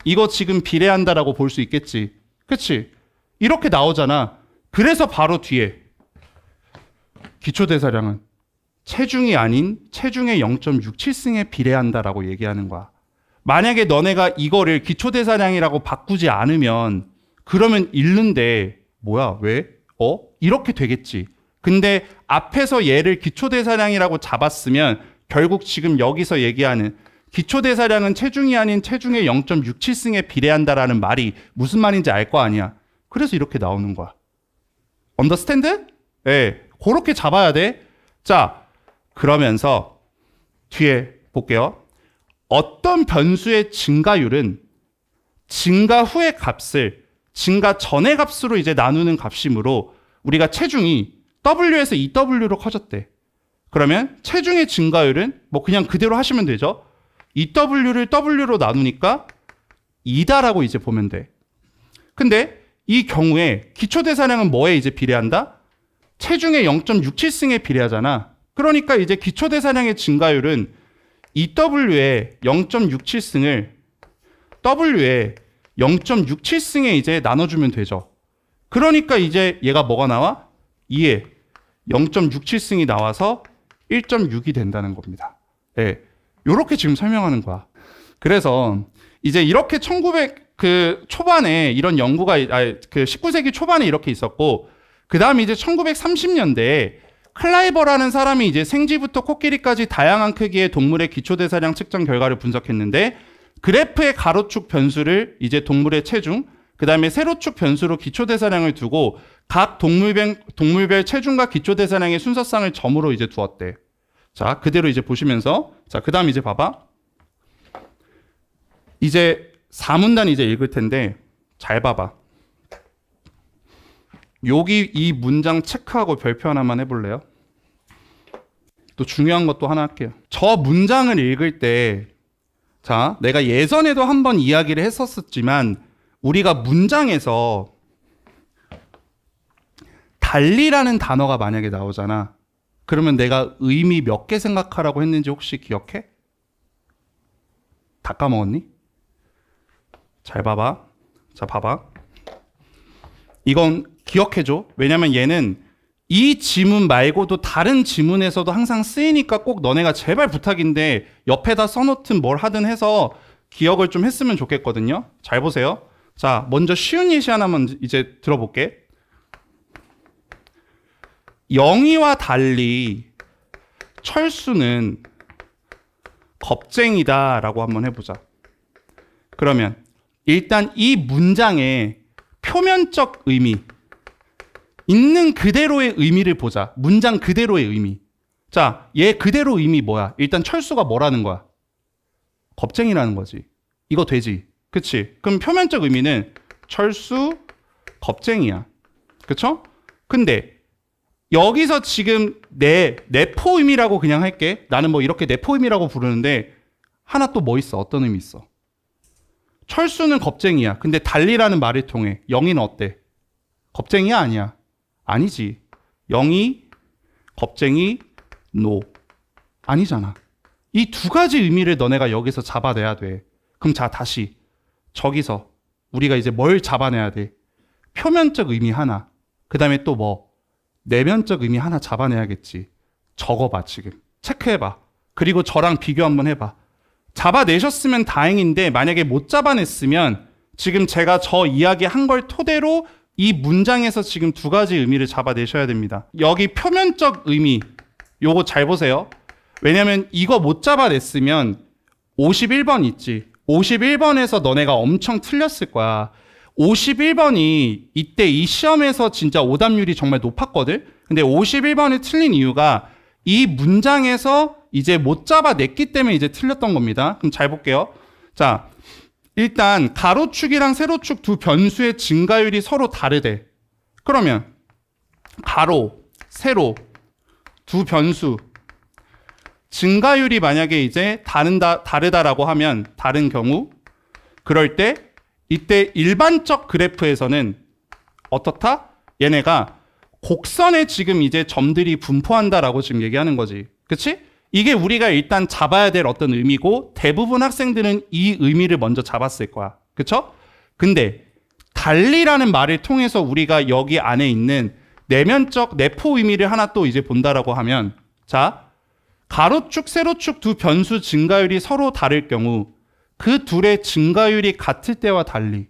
Speaker 1: 이거 지금 비례한다라고 볼 수 있겠지. 그치? 이렇게 나오잖아. 그래서 바로 뒤에 기초 대사량은 체중이 아닌 체중의 0.67승에 비례한다라고 얘기하는 거야. 만약에 너네가 이거를 기초 대사량이라고 바꾸지 않으면 그러면 잃는데 뭐야? 왜? 이렇게 되겠지. 근데 앞에서 얘를 기초 대사량이라고 잡았으면 결국 지금 여기서 얘기하는 기초 대사량은 체중이 아닌 체중의 0.67승에 비례한다라는 말이 무슨 말인지 알 거 아니야. 그래서 이렇게 나오는 거야. 언더스탠드? 그렇게 잡아야 돼. 자, 그러면서 뒤에 볼게요. 어떤 변수의 증가율은 증가 후의 값을 증가 전의 값으로 이제 나누는 값이므로 우리가 체중이 W에서 2W로 커졌대. 그러면 체중의 증가율은 뭐 그냥 그대로 하시면 되죠. 2W를 W로 나누니까 2다라고 이제 보면 돼. 근데 이 경우에 기초 대사량은 뭐에 이제 비례한다? 체중의 0.67승에 비례하잖아. 그러니까 이제 기초 대사량의 증가율은 2W의 0.67승을 W의 0.67승에 이제 나눠주면 되죠. 그러니까 이제 얘가 뭐가 나와? 2에 0.67승이 나와서 1.6이 된다는 겁니다. 요렇게 지금 설명하는 거야. 그래서 이제 이렇게 1900 초반에 이런 연구가 19세기 초반에 이렇게 있었고, 그 다음에 이제 1930년대에 클라이버라는 사람이 이제 생쥐부터 코끼리까지 다양한 크기의 동물의 기초 대사량 측정 결과를 분석했는데, 그래프의 가로축 변수를 이제 동물의 체중, 그 다음에 세로축 변수로 기초 대사량을 두고 각 동물별 체중과 기초 대사량의 순서상을 점으로 이제 두었대. 자, 그대로 이제 보시면서, 자, 그 다음 이제 봐봐. 이제 4문단 이제 읽을 텐데 잘 봐봐. 여기 이 문장 체크하고 별표 하나만 해볼래요? 또 중요한 것도 하나 할게요. 저 문장을 읽을 때, 자, 내가 예전에도 한번 이야기를 했었지만 우리가 문장에서 달리라는 단어가 만약에 나오잖아. 그러면 내가 의미 몇 개 생각하라고 했는지 혹시 기억해? 다 까먹었니? 잘 봐봐. 자, 봐봐. 이건 기억해줘. 왜냐면 얘는 이 지문 말고도 다른 지문에서도 항상 쓰이니까 꼭 너네가 제발 부탁인데 옆에다 써놓든 뭘 하든 해서 기억을 좀 했으면 좋겠거든요. 잘 보세요. 자, 먼저 쉬운 예시 하나만 이제 들어볼게. 영희와 달리 철수는 겁쟁이다 라고 한번 해보자. 그러면 일단 이 문장의 표면적 의미, 있는 그대로의 의미를 보자. 문장 그대로의 의미. 자, 얘 그대로 의미 뭐야? 일단 철수가 뭐라는 거야? 겁쟁이라는 거지. 이거 되지? 그치? 그럼 표면적 의미는 철수 겁쟁이야. 그쵸? 근데 여기서 지금 내포 의미라고 그냥 할게. 나는 뭐 이렇게 내포 의미라고 부르는데 하나 또 뭐 있어? 어떤 의미 있어? 철수는 겁쟁이야. 근데 달리라는 말을 통해 영희는 어때? 겁쟁이야? 아니야? 아니지. 영희, 겁쟁이, 노. 아니잖아. 이 두 가지 의미를 너네가 여기서 잡아내야 돼. 그럼 자, 다시 저기서 우리가 이제 뭘 잡아내야 돼? 표면적 의미 하나. 그 다음에 또 뭐? 내면적 의미 하나 잡아내야겠지. 적어봐, 지금. 체크해봐. 그리고 저랑 비교 한번 해봐. 잡아내셨으면 다행인데 만약에 못 잡아냈으면 지금 제가 저 이야기 한 걸 토대로 이 문장에서 지금 두 가지 의미를 잡아내셔야 됩니다. 여기 표면적 의미, 요거 잘 보세요. 왜냐면 이거 못 잡아냈으면 51번 있지. 51번에서 너네가 엄청 틀렸을 거야. 51번이 이때 이 시험에서 진짜 오답률이 정말 높았거든. 근데 51번이 틀린 이유가 이 문장에서 이제 못 잡아냈기 때문에 이제 틀렸던 겁니다. 그럼 잘 볼게요. 자, 일단 가로축이랑 세로축 두 변수의 증가율이 서로 다르대. 그러면 가로, 세로 두 변수 증가율이 만약에 이제 다르다라고 하면 다른 경우 그럴 때 이때 일반적 그래프에서는 어떻다? 얘네가 곡선에 지금 이제 점들이 분포한다라고 지금 얘기하는 거지. 그치? 이게 우리가 일단 잡아야 될 어떤 의미고 대부분 학생들은 이 의미를 먼저 잡았을 거야. 그쵸? 근데 달리라는 말을 통해서 우리가 여기 안에 있는 내면적 내포 의미를 하나 또 이제 본다라고 하면 자, 가로축, 세로축 두 변수 증가율이 서로 다를 경우 그 둘의 증가율이 같을 때와 달리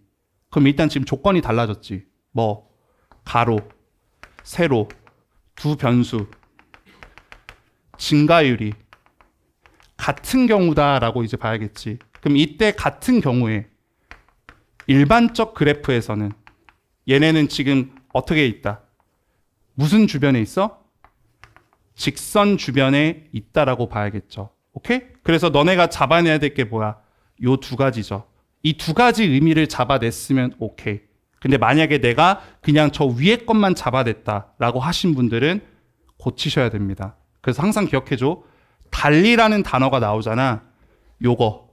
Speaker 1: 그럼 일단 지금 조건이 달라졌지. 뭐 가로, 세로 두 변수 증가율이 같은 경우다라고 이제 봐야겠지. 그럼 이때 같은 경우에 일반적 그래프에서는 얘네는 지금 어떻게 있다? 무슨 주변에 있어? 직선 주변에 있다라고 봐야겠죠. 오케이? 그래서 너네가 잡아내야 될 게 뭐야? 요 두 가지죠. 이 두 가지 의미를 잡아냈으면 오케이. 근데 만약에 내가 그냥 저 위에 것만 잡아냈다라고 하신 분들은 고치셔야 됩니다. 그래서 항상 기억해줘. 달리라는 단어가 나오잖아. 요거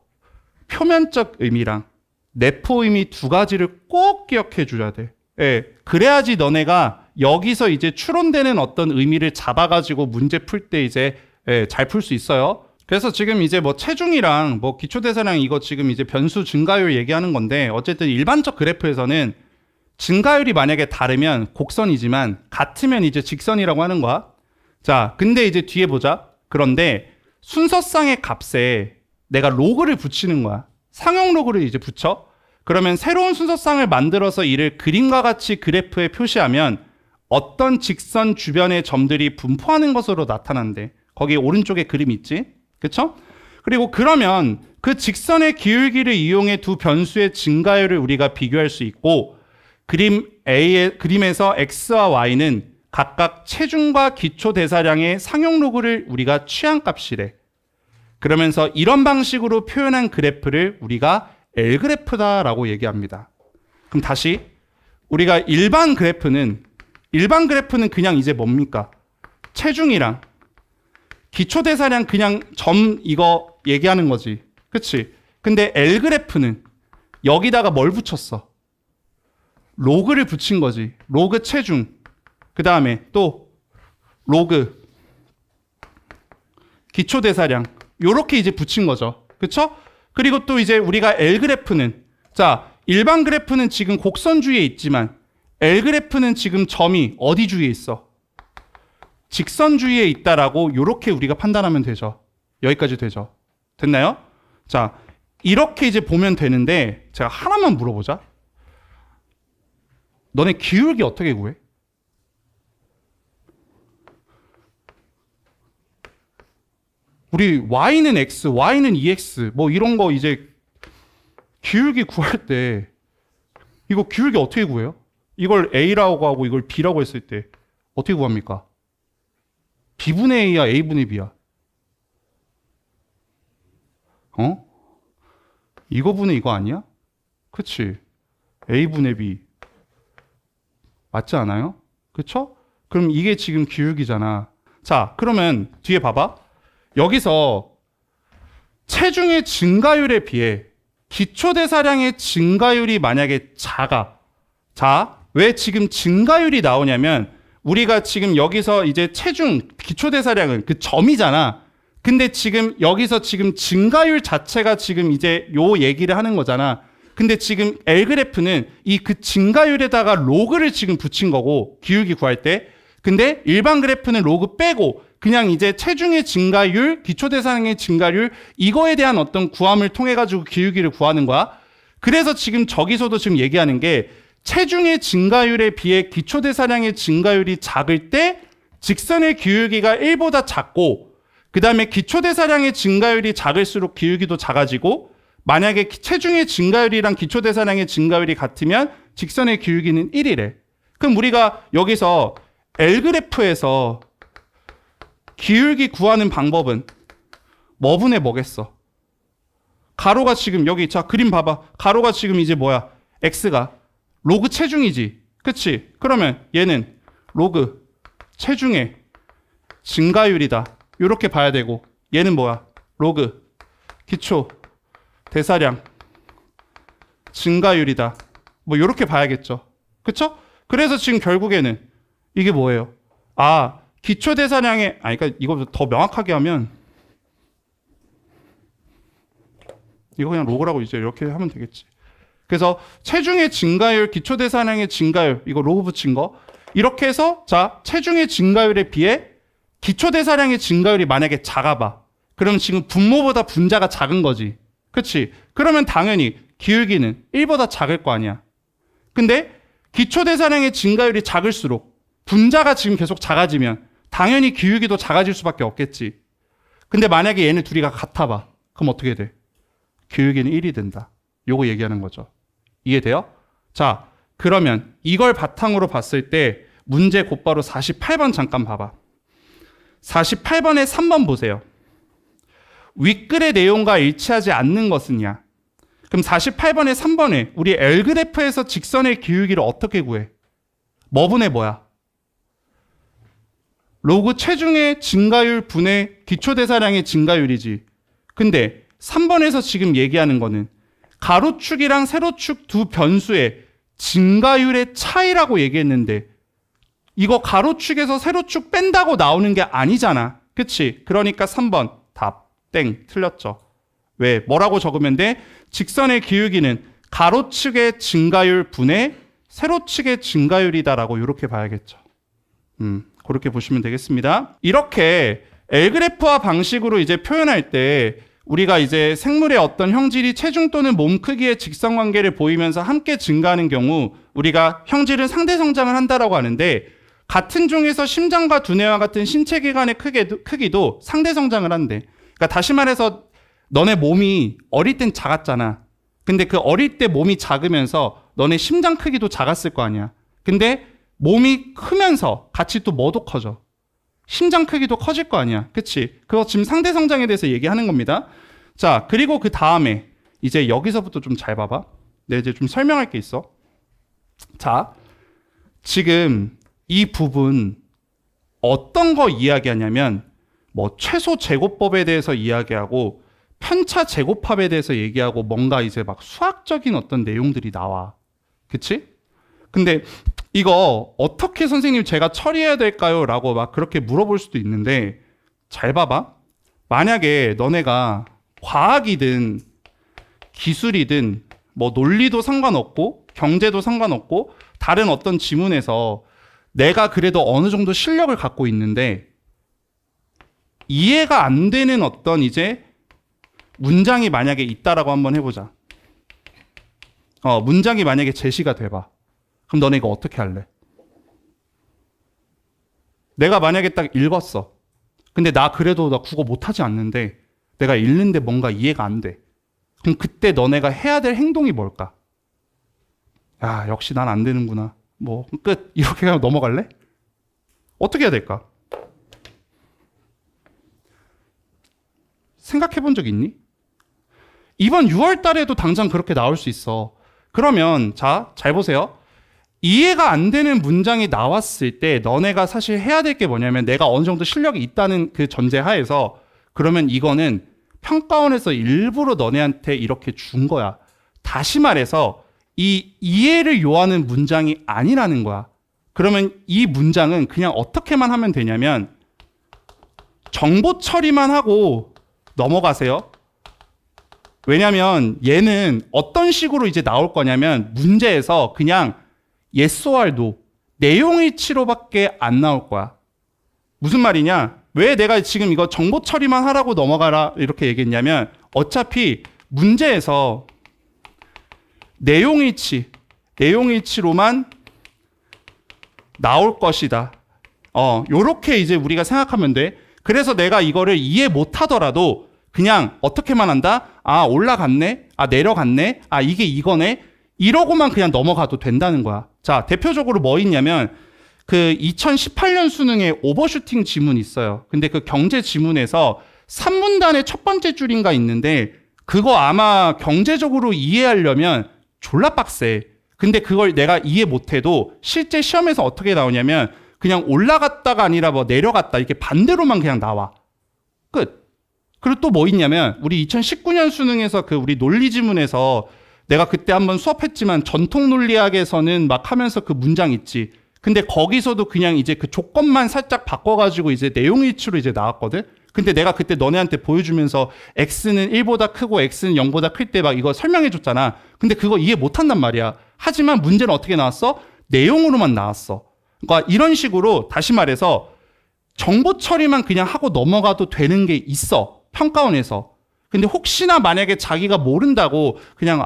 Speaker 1: 표면적 의미랑 내포 의미 두 가지를 꼭 기억해 줘야 돼. 예, 그래야지 너네가 여기서 이제 추론되는 어떤 의미를 잡아가지고 문제 풀 때 이제 잘 풀 수 있어요. 그래서 지금 이제 뭐 체중이랑 뭐 기초대사량 이거 지금 이제 변수 증가율 얘기하는 건데 어쨌든 일반적 그래프에서는 증가율이 만약에 다르면 곡선이지만 같으면 이제 직선이라고 하는 거야. 자, 근데 이제 뒤에 보자. 그런데 순서상의 값에 내가 로그를 붙이는 거야. 상용 로그를 이제 붙여. 그러면 새로운 순서상을 만들어서 이를 그림과 같이 그래프에 표시하면 어떤 직선 주변의 점들이 분포하는 것으로 나타난대. 거기 오른쪽에 그림 있지? 그쵸? 그리고 그러면 그 직선의 기울기를 이용해 두 변수의 증가율을 우리가 비교할 수 있고 그림에서 x와 y는 각각 체중과 기초 대사량의 상용 로그를 우리가 취한 값이래. 그러면서 이런 방식으로 표현한 그래프를 우리가 L그래프다라고 얘기합니다. 그럼 다시 우리가 일반 그래프는 그냥 이제 뭡니까? 체중이랑 기초 대사량 그냥 점 이거 얘기하는 거지. 그치? 근데 L그래프는 여기다가 뭘 붙였어? 로그를 붙인 거지. 로그 체중. 그 다음에 또 로그 기초 대사량. 요렇게 이제 붙인 거죠. 그쵸? 그리고 또 이제 우리가 L그래프는 자, 일반 그래프는 지금 곡선 주위에 있지만 L그래프는 지금 점이 어디 주위에 있어? 직선주의에 있다라고 이렇게 우리가 판단하면 되죠. 여기까지 되죠. 됐나요? 자, 이렇게 이제 보면 되는데 제가 하나만 물어보자. 너네 기울기 어떻게 구해? 우리 y는 x, y는 2x 뭐 이런 거 이제 기울기 구할 때 이거 기울기 어떻게 구해요? 이걸 a라고 하고 이걸 b라고 했을 때 어떻게 구합니까? b분의 a야, a분의 b야? 어? 이거분의 이거 아니야? 그치? a분의 b 맞지 않아요? 그쵸? 그럼 이게 지금 기울기잖아. 자, 그러면 뒤에 봐봐. 여기서 체중의 증가율에 비해 기초대사량의 증가율이 만약에 작아. 자, 왜 지금 증가율이 나오냐면 우리가 지금 여기서 이제 체중, 기초대사량은 그 점이잖아. 근데 지금 여기서 지금 증가율 자체가 지금 이제 요 얘기를 하는 거잖아. 근데 지금 L그래프는 이 그 증가율에다가 로그를 지금 붙인 거고, 기울기 구할 때. 근데 일반 그래프는 로그 빼고 그냥 이제 체중의 증가율, 기초대사량의 증가율 이거에 대한 어떤 구함을 통해 가지고 기울기를 구하는 거야. 그래서 지금 저기서도 지금 얘기하는 게 체중의 증가율에 비해 기초대사량의 증가율이 작을 때 직선의 기울기가 1보다 작고, 그 다음에 기초대사량의 증가율이 작을수록 기울기도 작아지고, 만약에 체중의 증가율이랑 기초대사량의 증가율이 같으면 직선의 기울기는 1이래. 그럼 우리가 여기서 L그래프에서 기울기 구하는 방법은 뭐분의 뭐겠어? 가로가 지금 여기, 자, 그림 봐봐. 가로가 지금 이제 뭐야? X가 로그 체중이지. 그치? 그러면 얘는 로그 체중의 증가율이다. 이렇게 봐야 되고, 얘는 뭐야? 로그 기초 대사량 증가율이다. 뭐 이렇게 봐야겠죠. 그쵸? 그래서 지금 결국에는 이게 뭐예요? 아, 기초 대사량의, 그러니까 이거 더 명확하게 하면 이거 그냥 로그라고 이제 이렇게 하면 되겠지. 그래서 체중의 증가율, 기초 대사량의 증가율, 이거 로그 붙인 거 이렇게 해서, 자, 체중의 증가율에 비해 기초 대사량의 증가율이 만약에 작아봐. 그럼 지금 분모보다 분자가 작은 거지. 그치? 그러면 당연히 기울기는 1보다 작을 거 아니야. 근데 기초 대사량의 증가율이 작을수록 분자가 지금 계속 작아지면 당연히 기울기도 작아질 수밖에 없겠지. 근데 만약에 얘네 둘이가 같아봐. 그럼 어떻게 돼? 기울기는 1이 된다. 요거 얘기하는 거죠. 이해돼요? 자, 그러면 이걸 바탕으로 봤을 때 문제 곧바로 48번 잠깐 봐봐. 48번에 3번 보세요. 윗글의 내용과 일치하지 않는 것은야? 그럼 48번에 3번에 우리 L그래프에서 직선의 기울기를 어떻게 구해? 뭐분의 뭐야? 로그 체중의 증가율 분의 기초대사량의 증가율이지. 근데 3번에서 지금 얘기하는 거는 가로축이랑 세로축 두 변수의 증가율의 차이라고 얘기했는데, 이거 가로축에서 세로축 뺀다고 나오는 게 아니잖아. 그치? 그러니까 3번 답 땡 틀렸죠. 왜? 뭐라고 적으면 돼? 직선의 기울기는 가로축의 증가율 분의 세로축의 증가율이다라고 이렇게 봐야겠죠. 그렇게 보시면 되겠습니다. 이렇게 L그래프화 방식으로 이제 표현할 때 우리가 이제 생물의 어떤 형질이 체중 또는 몸 크기의 직선관계를 보이면서 함께 증가하는 경우 우리가 형질은 상대 성장을 한다라고 하는데, 같은 종에서 심장과 두뇌와 같은 신체 기관의 크기도 상대 성장을 한대. 그러니까 다시 말해서 너네 몸이 어릴 땐 작았잖아. 근데 그 어릴 때 몸이 작으면서 너네 심장 크기도 작았을 거 아니야. 근데 몸이 크면서 같이 또 뭐도 커져? 심장 크기도 커질 거 아니야. 그치? 그거 지금 상대 성장에 대해서 얘기하는 겁니다. 자, 그리고 그 다음에 이제 여기서부터 좀 잘 봐봐. 내가 이제 좀 설명할 게 있어. 자, 지금 이 부분 어떤 거 이야기하냐면 뭐 최소 제곱법에 대해서 이야기하고 편차 제곱합에 대해서 얘기하고 뭔가 이제 막 수학적인 어떤 내용들이 나와. 그치? 근데 이거 어떻게 선생님 제가 처리해야 될까요? 라고 막 그렇게 물어볼 수도 있는데, 잘 봐봐. 만약에 너네가 과학이든 기술이든 뭐 논리도 상관없고 경제도 상관없고 다른 어떤 지문에서 내가 그래도 어느 정도 실력을 갖고 있는데 이해가 안 되는 어떤 이제 문장이 만약에 있다라고 한번 해보자. 문장이 만약에 제시가 돼봐. 그럼 너네 이거 어떻게 할래? 내가 만약에 딱 읽었어. 근데 나 그래도 나 국어 못하지 않는데 내가 읽는데 뭔가 이해가 안 돼. 그럼 그때 너네가 해야 될 행동이 뭘까? 야, 역시 난 안 되는구나. 뭐 끝. 이렇게 그냥 넘어갈래? 어떻게 해야 될까? 생각해 본 적 있니? 이번 6월 달에도 당장 그렇게 나올 수 있어. 그러면 자, 잘 보세요. 이해가 안 되는 문장이 나왔을 때 너네가 사실 해야 될 게 뭐냐면 내가 어느 정도 실력이 있다는 그 전제하에서 그러면 이거는 평가원에서 일부러 너네한테 이렇게 준 거야. 다시 말해서 이 이해를 요하는 문장이 아니라는 거야. 그러면 이 문장은 그냥 어떻게만 하면 되냐면 정보 처리만 하고 넘어가세요. 왜냐면 얘는 어떤 식으로 이제 나올 거냐면 문제에서 그냥 yes or no, 내용일치로밖에 안 나올 거야. 무슨 말이냐? 왜 내가 지금 이거 정보 처리만 하라고 넘어가라 이렇게 얘기했냐면 어차피 문제에서 내용일치로만 나올 것이다. 요렇게 이제 우리가 생각하면 돼. 그래서 내가 이거를 이해 못 하더라도 그냥 어떻게만 한다? 아, 올라갔네? 아, 내려갔네? 아, 이게 이거네? 이러고만 그냥 넘어가도 된다는 거야. 자, 대표적으로 뭐 있냐면 그 2018년 수능에 오버슈팅 지문이 있어요. 근데 그 경제 지문에서 3문단의 첫 번째 줄인가 있는데 그거 아마 경제적으로 이해하려면 졸라 빡세. 근데 그걸 내가 이해 못해도 실제 시험에서 어떻게 나오냐면 그냥 올라갔다가 아니라 뭐 내려갔다 이렇게 반대로만 그냥 나와. 끝. 그리고 또 뭐 있냐면 우리 2019년 수능에서 그 우리 논리 지문에서 내가 그때 한번 수업했지만 전통 논리학에서는 막 하면서 그 문장 있지. 근데 거기서도 그냥 이제 그 조건만 살짝 바꿔가지고 이제 내용일치로 이제 나왔거든. 근데 내가 그때 너네한테 보여주면서 x는 1보다 크고 x는 0보다 클 때 막 이거 설명해 줬잖아. 근데 그거 이해 못 한단 말이야. 하지만 문제는 어떻게 나왔어? 내용으로만 나왔어. 그러니까 이런 식으로 다시 말해서 정보 처리만 그냥 하고 넘어가도 되는 게 있어. 평가원에서. 근데 혹시나 만약에 자기가 모른다고 그냥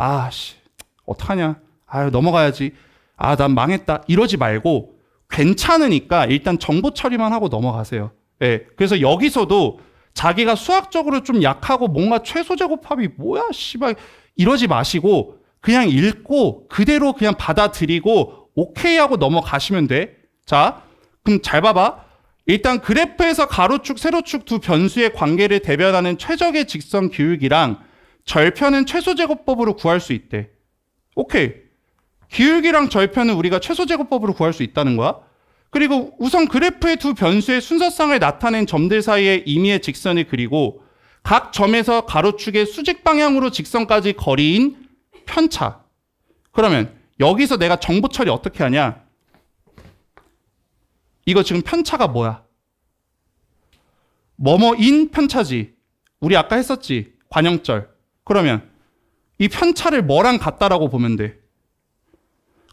Speaker 1: 어떡하냐. 아유, 넘어가야지. 아, 난 망했다. 이러지 말고 괜찮으니까 일단 정보 처리만 하고 넘어가세요. 예. 그래서 여기서도 자기가 수학적으로 좀 약하고 뭔가 최소 제곱합이 뭐야, 씨발. 이러지 마시고 그냥 읽고 그대로 그냥 받아들이고 오케이 하고 넘어가시면 돼. 자, 그럼 잘 봐봐. 일단 그래프에서 가로축, 세로축 두 변수의 관계를 대변하는 최적의 직선 기울기랑 절편은 최소제곱법으로 구할 수 있대. 오케이. 기울기랑 절편은 우리가 최소제곱법으로 구할 수 있다는 거야. 그리고 우선 그래프의 두 변수의 순서상을 나타낸 점들 사이의 임의의 직선을 그리고 각 점에서 가로축의 수직 방향으로 직선까지 거리인 편차. 그러면 여기서 내가 정보 처리 어떻게 하냐? 이거 지금 편차가 뭐야? 뭐뭐인 편차지. 우리 아까 했었지. 관형절. 그러면 이 편차를 뭐랑 같다라고 보면 돼?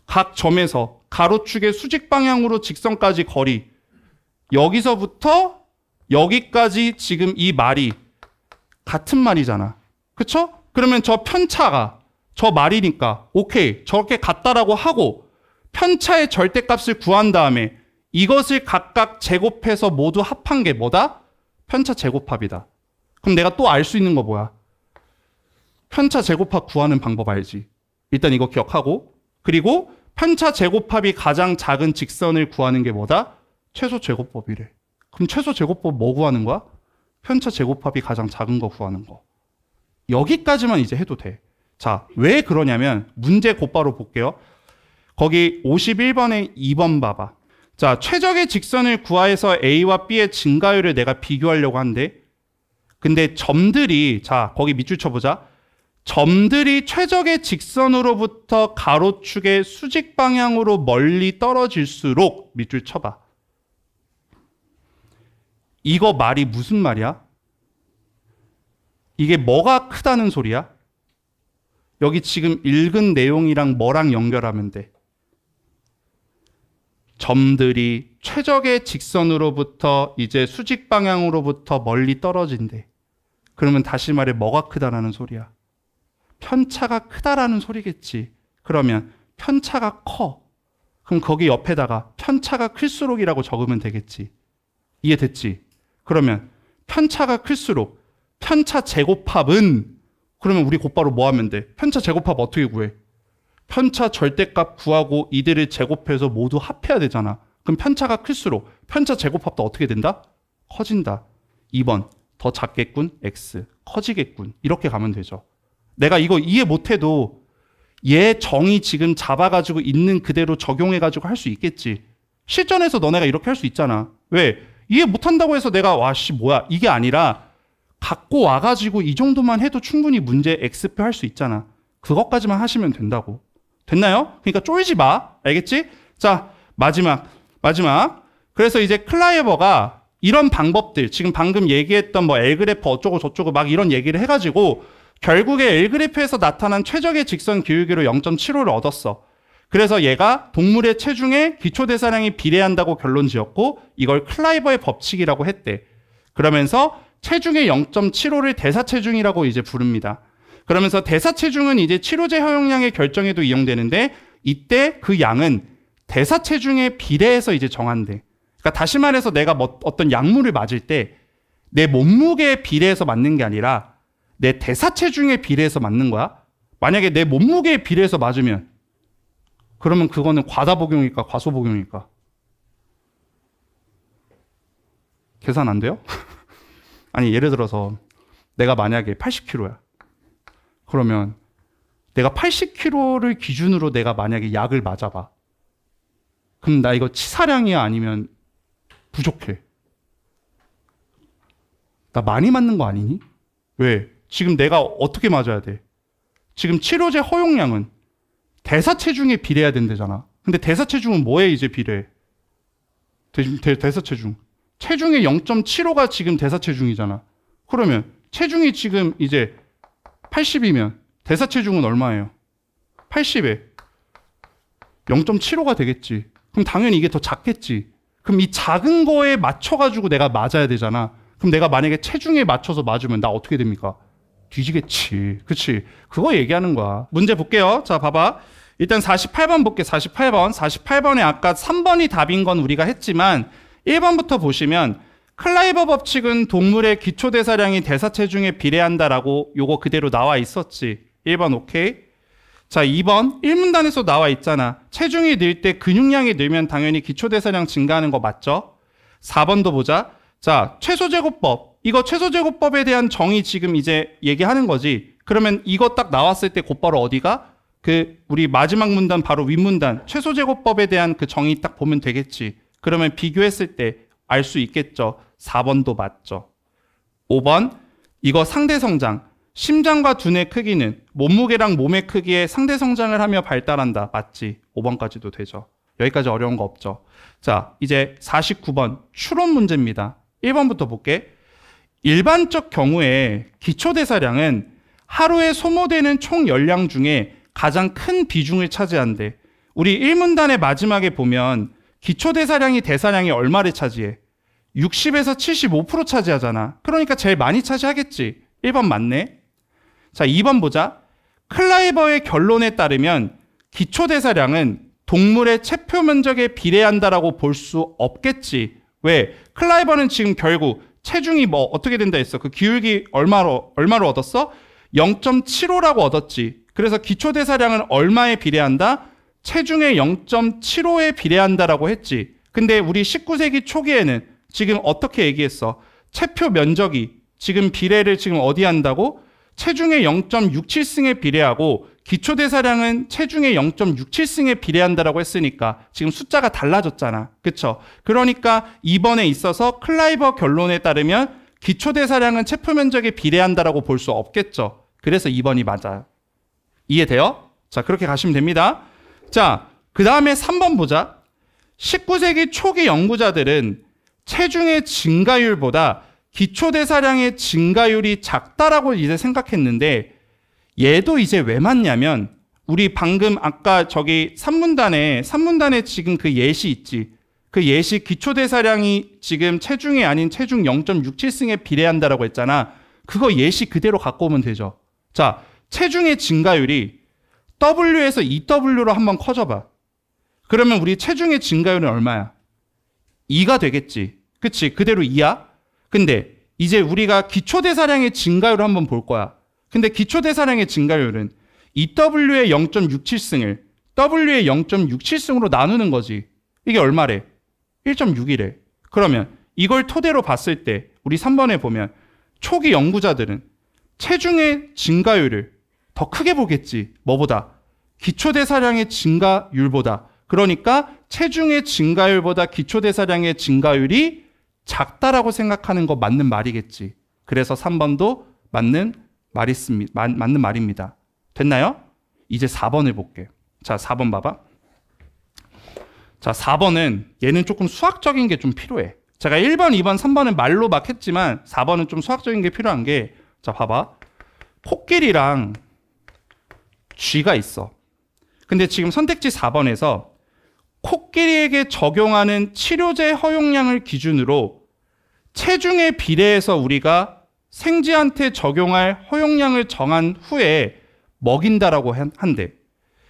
Speaker 1: 각 점에서 가로축의 수직 방향으로 직선까지 거리. 여기서부터 여기까지 지금 이 말이 같은 말이잖아. 그쵸? 그러면 저 편차가 저 말이니까 오케이. 저렇게 같다라고 하고 편차의 절대값을 구한 다음에 이것을 각각 제곱해서 모두 합한 게 뭐다? 편차 제곱합이다. 그럼 내가 또 알 수 있는 거 뭐야? 편차 제곱합 구하는 방법 알지? 일단 이거 기억하고 그리고 편차 제곱합이 가장 작은 직선을 구하는 게 뭐다? 최소 제곱법이래. 그럼 최소 제곱법 뭐 구하는 거야? 편차 제곱합이 가장 작은 거 구하는 거. 여기까지만 이제 해도 돼. 자, 왜 그러냐면 문제 곧바로 볼게요. 거기 51번에 2번 봐봐. 자, 최적의 직선을 구하해서 A와 B의 증가율을 내가 비교하려고 한대. 근데 점들이, 자, 거기 밑줄 쳐보자. 점들이 최적의 직선으로부터 가로축의 수직 방향으로 멀리 떨어질수록 밑줄 쳐봐. 이거 말이 무슨 말이야? 이게 뭐가 크다는 소리야? 여기 지금 읽은 내용이랑 뭐랑 연결하면 돼? 점들이 최적의 직선으로부터 이제 수직 방향으로부터 멀리 떨어진대. 그러면 다시 말해 뭐가 크다라는 소리야? 편차가 크다라는 소리겠지. 그러면 편차가 커. 그럼 거기 옆에다가 편차가 클수록이라고 적으면 되겠지. 이해됐지? 그러면 편차가 클수록 편차 제곱합은 그러면 우리 곧바로 뭐 하면 돼? 편차 제곱합 어떻게 구해? 편차 절대값 구하고 이들을 제곱해서 모두 합해야 되잖아. 그럼 편차가 클수록 편차 제곱합도 어떻게 된다? 커진다. 2번 더 작겠군. x 커지겠군. 이렇게 가면 되죠. 내가 이거 이해 못해도 얘 정의 지금 잡아가지고 있는 그대로 적용해가지고 할 수 있겠지. 실전에서 너네가 이렇게 할 수 있잖아. 왜? 이해 못한다고 해서 내가 와씨 뭐야 이게 아니라 갖고 와가지고 이 정도만 해도 충분히 문제 X표 할 수 있잖아. 그것까지만 하시면 된다고. 됐나요? 그러니까 쫄지 마. 알겠지? 자, 마지막. 그래서 이제 클라이버가 이런 방법들, 지금 방금 얘기했던 뭐 L그래프 어쩌고 저쩌고 막 이런 얘기를 해가지고 결국에 L그래프에서 나타난 최적의 직선 기울기로 0.75를 얻었어. 그래서 얘가 동물의 체중에 기초대사량이 비례한다고 결론 지었고 이걸 클라이버의 법칙이라고 했대. 그러면서 체중의 0.75를 대사체중이라고 이제 부릅니다. 그러면서 대사체중은 이제 치료제 허용량의 결정에도 이용되는데 이때 그 양은 대사체중에 비례해서 이제 정한대. 그러니까 다시 말해서 내가 뭐 어떤 약물을 맞을 때 내 몸무게에 비례해서 맞는 게 아니라 내 대사체중에 비례해서 맞는 거야. 만약에 내 몸무게에 비례해서 맞으면 그러면 그거는 과다복용일까 과소복용일까? 계산 안 돼요? 아니 예를 들어서 내가 만약에 80kg야. 그러면 내가 80kg를 기준으로 내가 만약에 약을 맞아봐. 그럼 나 이거 치사량이야 아니면 부족해? 나 많이 맞는 거 아니니? 왜? 지금 내가 어떻게 맞아야 돼? 지금 치료제 허용량은 대사체중에 비례해야 된다잖아. 근데 대사체중은 뭐에 이제 비례해? 대사체중. 체중의 0.75가 지금 대사체중이잖아. 그러면 체중이 지금 이제 80이면 대사체중은 얼마예요? 80에 0.75가 되겠지. 그럼 당연히 이게 더 작겠지. 그럼 이 작은 거에 맞춰가지고 내가 맞아야 되잖아. 그럼 내가 만약에 체중에 맞춰서 맞으면 나 어떻게 됩니까? 뒤지겠지. 그치? 그거 얘기하는 거야. 문제 볼게요. 자, 봐봐. 일단 48번 볼게. 48번. 48번에 아까 3번이 답인 건 우리가 했지만 1번부터 보시면 클라이버 법칙은 동물의 기초대사량이 대사체중에 비례한다라고 요거 그대로 나와 있었지. 1번 오케이. 자, 2번 1문단에서 나와 있잖아. 체중이 늘 때 근육량이 늘면 당연히 기초대사량 증가하는 거 맞죠? 4번도 보자. 자, 최소제곱법. 이거 최소제곱법에 대한 정의 지금 이제 얘기하는 거지. 그러면 이거 딱 나왔을 때 곧바로 어디가? 우리 마지막 문단 바로 윗문단 최소제곱법에 대한 그 정의 딱 보면 되겠지. 그러면 비교했을 때 알 수 있겠죠. 4번도 맞죠. 5번 이거 상대성장. 심장과 두뇌 크기는 몸무게랑 몸의 크기에 상대성장을 하며 발달한다. 맞지? 5번까지도 되죠. 여기까지 어려운 거 없죠. 자, 이제 49번 추론 문제입니다. 1번부터 볼게. 일반적 경우에 기초대사량은 하루에 소모되는 총 열량 중에 가장 큰 비중을 차지한대. 우리 1문단의 마지막에 보면 기초대사량이 대사량이 얼마를 차지해? 60에서 75% 차지하잖아. 그러니까 제일 많이 차지하겠지. 1번 맞네. 자, 2번 보자. 클라이버의 결론에 따르면 기초대사량은 동물의 체표 면적에 비례한다라고 볼 수 없겠지. 왜? 클라이버는 지금 결국 체중이 뭐 어떻게 된다 했어? 그 기울기 얼마로 얻었어? 0.75라고 얻었지. 그래서 기초대사량은 얼마에 비례한다? 체중의 0.75에 비례한다라고 했지. 근데 우리 19세기 초기에는 지금 어떻게 얘기했어? 체표 면적이 지금 비례를 지금 어디 한다고? 체중의 0.67승에 비례하고 기초대사량은 체중의 0.67승에 비례한다라고 했으니까 지금 숫자가 달라졌잖아. 그쵸? 그러니까 2번에 있어서 클라이버 결론에 따르면 기초대사량은 체표 면적에 비례한다라고 볼 수 없겠죠. 그래서 2번이 맞아요. 이해돼요? 자, 그렇게 가시면 됩니다. 자, 그 다음에 3번 보자. 19세기 초기 연구자들은 체중의 증가율보다 기초대사량의 증가율이 작다라고 이제 생각했는데 얘도 이제 왜 맞냐면 우리 방금 아까 저기 3문단에 지금 그 예시 있지. 그 예시 기초대사량이 지금 체중이 아닌 체중 0.67승에 비례한다라고 했잖아. 그거 예시 그대로 갖고 오면 되죠. 자, 체중의 증가율이 W에서 2W로 한번 커져봐. 그러면 우리 체중의 증가율은 얼마야? 2가 되겠지. 그치? 그대로 2야? 근데 이제 우리가 기초대사량의 증가율을 한번 볼 거야. 근데 기초대사량의 증가율은 2W의 0.67승을 W의 0.67승으로 나누는 거지. 이게 얼마래? 1.6이래. 그러면 이걸 토대로 봤을 때 우리 3번에 보면 초기 연구자들은 체중의 증가율을 더 크게 보겠지. 뭐보다? 기초대사량의 증가율보다. 그러니까 체중의 증가율보다 기초대사량의 증가율이 작다라고 생각하는 거 맞는 말이겠지. 그래서 3번도 맞는 말입니다. 됐나요? 이제 4번을 볼게. 자, 4번 봐봐. 자, 4번은 얘는 조금 수학적인 게 좀 필요해. 제가 1번, 2번, 3번은 말로 막 했지만 4번은 좀 수학적인 게 필요한 게, 자, 봐봐. 코끼리랑 쥐가 있어. 근데 지금 선택지 4번에서 코끼리에게 적용하는 치료제 허용량을 기준으로 체중에 비례해서 우리가 생쥐한테 적용할 허용량을 정한 후에 먹인다라고 한대.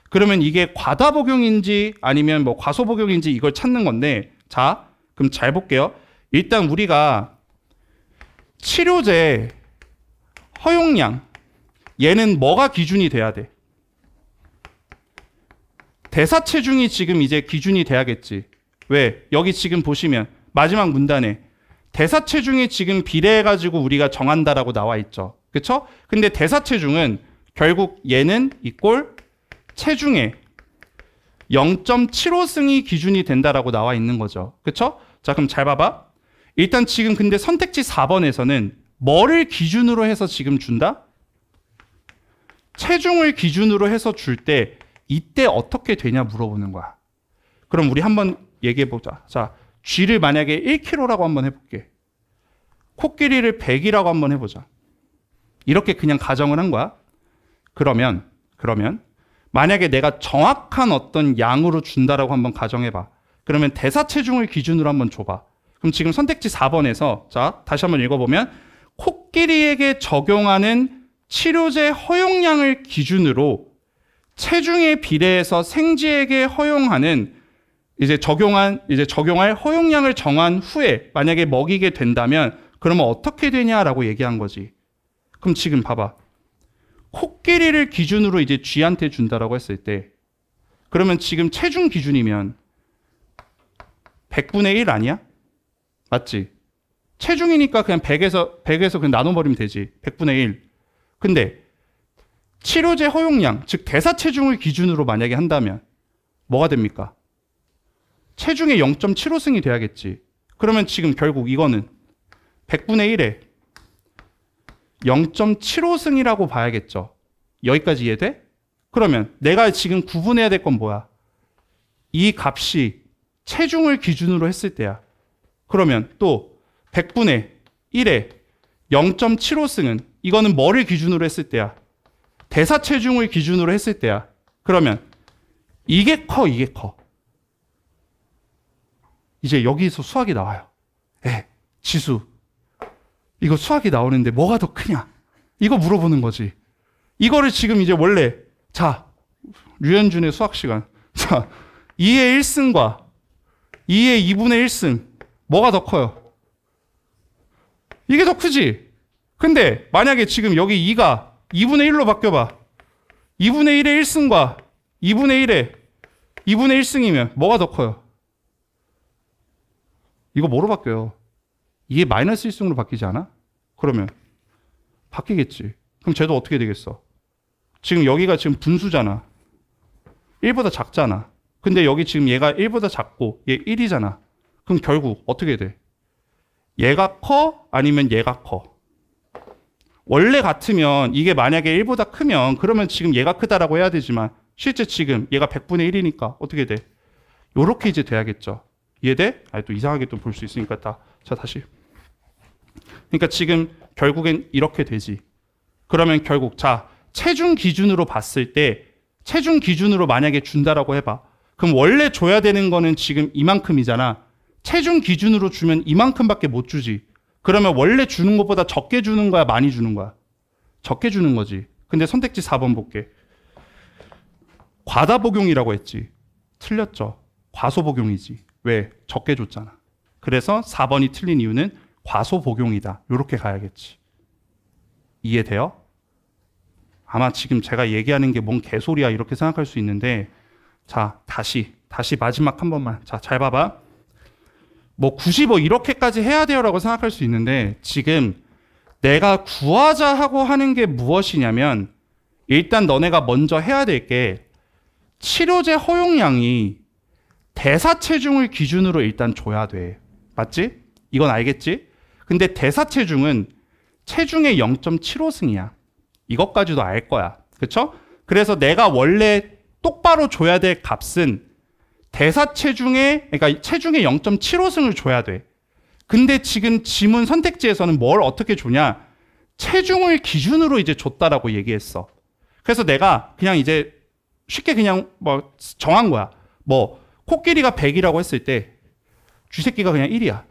Speaker 1: 그러면 이게 과다 복용인지 아니면 뭐 과소 복용인지 이걸 찾는 건데, 자, 그럼 잘 볼게요. 일단 우리가 치료제 허용량, 얘는 뭐가 기준이 돼야 돼? 대사체중이 지금 이제 기준이 돼야겠지. 왜? 여기 지금 보시면 마지막 문단에 대사체중이 지금 비례해가지고 우리가 정한다라고 나와 있죠. 그쵸? 근데 대사체중은 결국 얘는 이꼴 체중의 0.75승이 기준이 된다라고 나와 있는 거죠. 그쵸? 자, 그럼 잘 봐봐. 일단 지금 근데 선택지 4번에서는 뭐를 기준으로 해서 지금 준다? 체중을 기준으로 해서 줄 때 이때 어떻게 되냐 물어보는 거야. 그럼 우리 한번 얘기해보자. 자, 쥐를 만약에 1kg라고 한번 해볼게. 코끼리를 100이라고 한번 해보자. 이렇게 그냥 가정을 한 거야. 그러면 만약에 내가 정확한 어떤 양으로 준다라고 한번 가정해봐. 그러면 대사체중을 기준으로 한번 줘봐. 그럼 지금 선택지 4번에서, 자, 다시 한번 읽어보면 코끼리에게 적용하는 치료제 허용량을 기준으로 체중에 비례해서 생쥐에게 허용하는 적용할 허용량을 정한 후에 만약에 먹이게 된다면 그러면 어떻게 되냐라고 얘기한 거지. 그럼 지금 봐봐. 코끼리를 기준으로 이제 쥐한테 준다라고 했을 때 그러면 지금 체중 기준이면 100분의 1 아니야? 맞지? 체중이니까 그냥 100에서 그냥 나눠버리면 되지. 100분의 1. 근데 치료제 허용량, 즉 대사체중을 기준으로 만약에 한다면 뭐가 됩니까? 체중의 0.75승이 돼야겠지. 그러면 지금 결국 이거는 100분의 1에 0.75승이라고 봐야겠죠. 여기까지 이해돼? 그러면 내가 지금 구분해야 될 건 뭐야? 이 값이 체중을 기준으로 했을 때야. 그러면 또 100분의 1에 0.75승은 이거는 뭐를 기준으로 했을 때야? 대사체중을 기준으로 했을 때야. 그러면 이게 커, 이게 커. 이제 여기서 수학이 나와요. 지수. 이거 수학이 나오는데 뭐가 더 크냐? 이거 물어보는 거지. 이거를 지금 이제 원래, 자, 류현준의 수학 시간. 자, 2의 1승과 2의 2분의 1승. 뭐가 더 커요? 이게 더 크지? 근데 만약에 지금 여기 2가 2분의 1로 바뀌어봐. 2분의 1의 1승과 2분의 1의 2분의 1승이면 뭐가 더 커요? 이거 뭐로 바뀌어요? 이게 마이너스 1승으로 바뀌지 않아? 그러면 바뀌겠지. 그럼 쟤도 어떻게 되겠어? 지금 여기가 지금 분수잖아. 1보다 작잖아. 근데 여기 지금 얘가 1보다 작고 얘 1이잖아. 그럼 결국 어떻게 돼? 얘가 커? 아니면 얘가 커? 원래 같으면 이게 만약에 1보다 크면 그러면 지금 얘가 크다라고 해야 되지만 실제 지금 얘가 100분의 1이니까 어떻게 돼? 요렇게 이제 돼야겠죠. 이해돼? 또 이상하게 또 볼 수 있으니까 자, 다시. 그러니까 지금 결국엔 이렇게 되지. 그러면 결국 자, 체중 기준으로 봤을 때 체중 기준으로 만약에 준다라고 해봐. 그럼 원래 줘야 되는 거는 지금 이만큼이잖아. 체중 기준으로 주면 이만큼밖에 못 주지. 그러면 원래 주는 것보다 적게 주는 거야, 많이 주는 거야? 적게 주는 거지. 근데 선택지 4번 볼게. 과다 복용이라고 했지. 틀렸죠. 과소 복용이지. 왜? 적게 줬잖아. 그래서 4번이 틀린 이유는 과소 복용이다. 이렇게 가야겠지. 이해돼요? 아마 지금 제가 얘기하는 게 뭔 개소리야 이렇게 생각할 수 있는데, 자, 다시 마지막 한 번만. 자, 잘 봐봐. 뭐 95 이렇게까지 해야 돼요라고 생각할 수 있는데, 지금 내가 구하자 하고 하는 게 무엇이냐면, 일단 너네가 먼저 해야 될 게 치료제 허용량이 대사체중을 기준으로 일단 줘야 돼. 맞지? 이건 알겠지? 근데 대사체중은 체중의 0.75승이야. 이것까지도 알 거야. 그쵸? 그래서 내가 원래 똑바로 줘야 될 값은 그러니까 체중의 0.75승을 줘야 돼. 근데 지금 지문 선택지에서는 뭘 어떻게 주냐? 체중을 기준으로 이제 줬다라고 얘기했어. 그래서 내가 그냥 이제 쉽게 그냥 뭐 정한 거야. 뭐 코끼리가 100이라고 했을 때 쥐새끼가 그냥 1이야.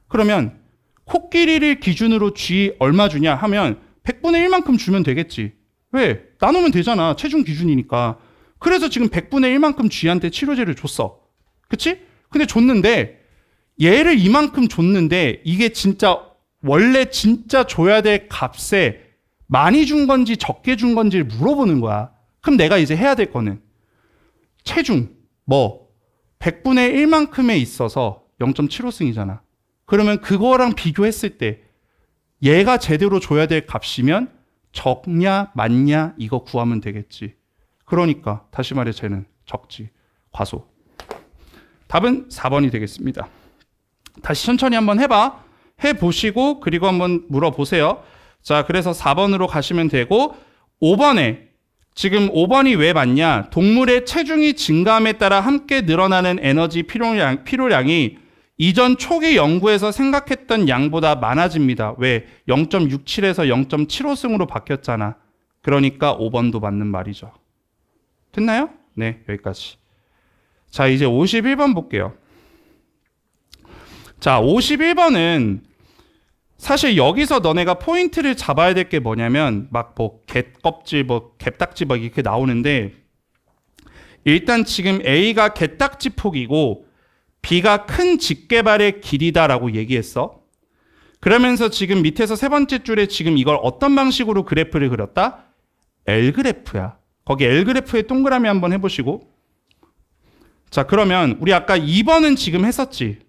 Speaker 1: 그러면 코끼리를 기준으로 쥐 얼마 주냐 하면 100분의 1만큼 주면 되겠지. 왜? 나누면 되잖아. 체중 기준이니까. 그래서 지금 100분의 1만큼 쥐한테 치료제를 줬어. 그치? 근데 줬는데 얘를 이만큼 줬는데 이게 진짜 원래 진짜 줘야 될 값에 많이 준 건지 적게 준 건지를 물어보는 거야. 그럼 내가 이제 해야 될 거는 체중 뭐 100분의 1만큼에 있어서 0.75승이잖아. 그러면 그거랑 비교했을 때 얘가 제대로 줘야 될 값이면 적냐 많냐 이거 구하면 되겠지. 그러니까 다시 말해 쟤는 적지. 과소. 답은 4번이 되겠습니다. 다시 천천히 한번 해봐. 해보시고 그리고 한번 물어보세요. 자, 그래서 4번으로 가시면 되고 5번에 지금 5번이 왜 맞냐? 동물의 체중이 증가함에 따라 함께 늘어나는 에너지 필요량이 이전 초기 연구에서 생각했던 양보다 많아집니다. 왜? 0.67에서 0.75승으로 바뀌었잖아. 그러니까 5번도 맞는 말이죠. 됐나요? 네, 여기까지. 자, 이제 51번 볼게요. 자, 51번은 사실 여기서 너네가 포인트를 잡아야 될 게 뭐냐면 막 뭐 갯껍질, 뭐 갯딱지 막 이렇게 나오는데 일단 지금 A가 갯딱지 폭이고 B가 큰 직개발의 길이다라고 얘기했어. 그러면서 지금 밑에서 세 번째 줄에 지금 이걸 어떤 방식으로 그래프를 그렸다? L그래프야. 거기 L그래프에 동그라미 한번 해보시고. 자, 그러면 우리 아까 2번은 지금 했었지.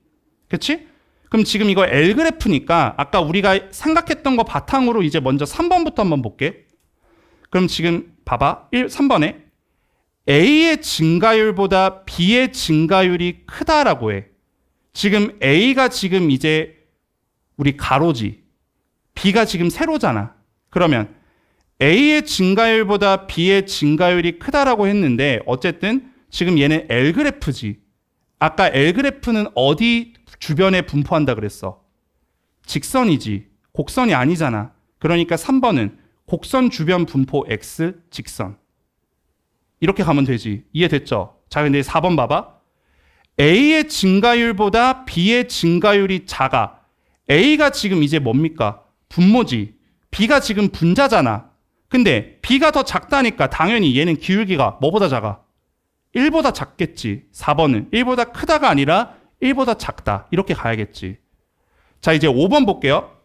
Speaker 1: 그치? 그럼 지금 이거 L그래프니까 아까 우리가 생각했던 거 바탕으로 이제 먼저 3번부터 한번 볼게. 그럼 지금 봐봐. 3번에 A의 증가율보다 B의 증가율이 크다라고 해. 지금 A가 지금 이제 우리 가로지. B가 지금 세로잖아. 그러면 A의 증가율보다 B의 증가율이 크다라고 했는데 어쨌든 지금 얘는 L그래프지. 아까 L그래프는 어디 주변에 분포한다 그랬어? 직선이지. 곡선이 아니잖아. 그러니까 3번은 곡선 주변 분포 X 직선. 이렇게 가면 되지. 이해됐죠? 자, 근데 4번 봐봐. A의 증가율보다 B의 증가율이 작아. A가 지금 이제 뭡니까? 분모지. B가 지금 분자잖아. 근데 B가 더 작다니까 당연히 얘는 기울기가 뭐보다 작아? 1보다 작겠지. 4번은 1보다 크다가 아니라 1보다 작다. 이렇게 가야겠지. 자, 이제 5번 볼게요.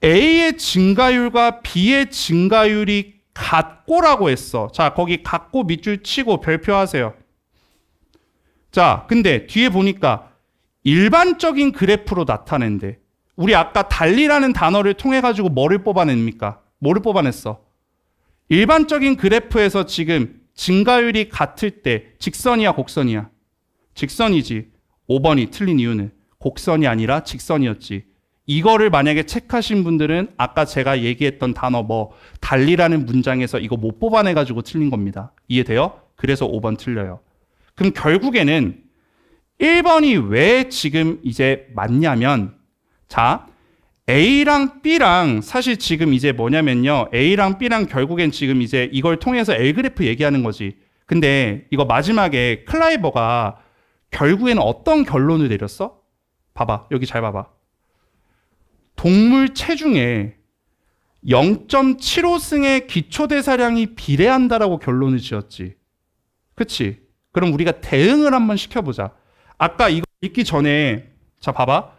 Speaker 1: A의 증가율과 B의 증가율이 같고라고 했어. 자, 거기 같고 밑줄 치고 별표 하세요. 자, 근데 뒤에 보니까 일반적인 그래프로 나타낸대. 우리 아까 달리라는 단어를 통해 가지고 뭐를 뽑아냅니까? 뭐를 뽑아냈어? 일반적인 그래프에서 지금 증가율이 같을 때 직선이야, 곡선이야? 직선이지. 5번이 틀린 이유는 곡선이 아니라 직선이었지. 이거를 만약에 체크하신 분들은 아까 제가 얘기했던 단어 뭐 달리라는 문장에서 이거 못 뽑아내가지고 틀린 겁니다. 이해돼요? 그래서 5번 틀려요. 그럼 결국에는 1번이 왜 지금 이제 맞냐면 자, A랑 B랑 사실 지금 이제 뭐냐면요. A랑 B랑 결국엔 지금 이제 이걸 통해서 L그래프 얘기하는 거지. 근데 이거 마지막에 클라이버가 결국에는 어떤 결론을 내렸어? 봐봐. 여기 잘 봐봐. 동물 체중에 0.75승의 기초대사량이 비례한다라고 결론을 지었지. 그치? 그럼 우리가 대응을 한번 시켜보자. 아까 이거 읽기 전에 자 봐봐.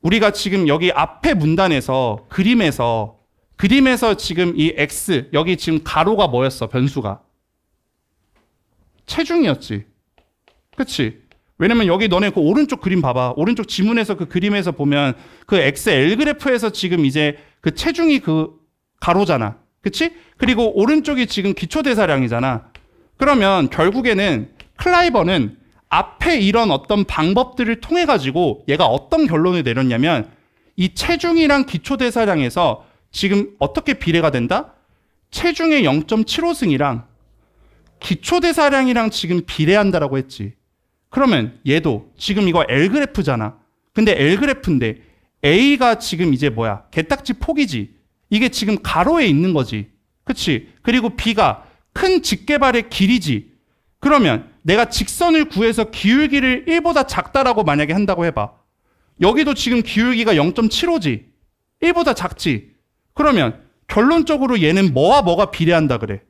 Speaker 1: 우리가 지금 여기 앞에 문단에서 그림에서 지금 이 X 여기 지금 가로가 뭐였어? 변수가 체중이었지. 그치? 왜냐면 여기 너네 그 오른쪽 그림 봐봐. 오른쪽 지문에서 그 그림에서 보면 그 XL 그래프에서 지금 이제 그 체중이 그 가로잖아. 그치? 그리고 오른쪽이 지금 기초대사량이잖아. 그러면 결국에는 클라이버는 앞에 이런 어떤 방법들을 통해 가지고 얘가 어떤 결론을 내렸냐면 이 체중이랑 기초대사량에서 지금 어떻게 비례가 된다? 체중의 0.75승이랑 기초대사량이랑 지금 비례한다라고 했지. 그러면 얘도 지금 이거 L그래프잖아. 근데 L그래프인데 A가 지금 이제 뭐야? 개딱지 폭이지. 이게 지금 가로에 있는 거지. 그치? 그리고 B가 큰 직개발의 길이지. 그러면 내가 직선을 구해서 기울기를 1보다 작다라고 만약에 한다고 해봐. 여기도 지금 기울기가 0.75지. 1보다 작지. 그러면 결론적으로 얘는 뭐와 뭐가 비례한다 그래.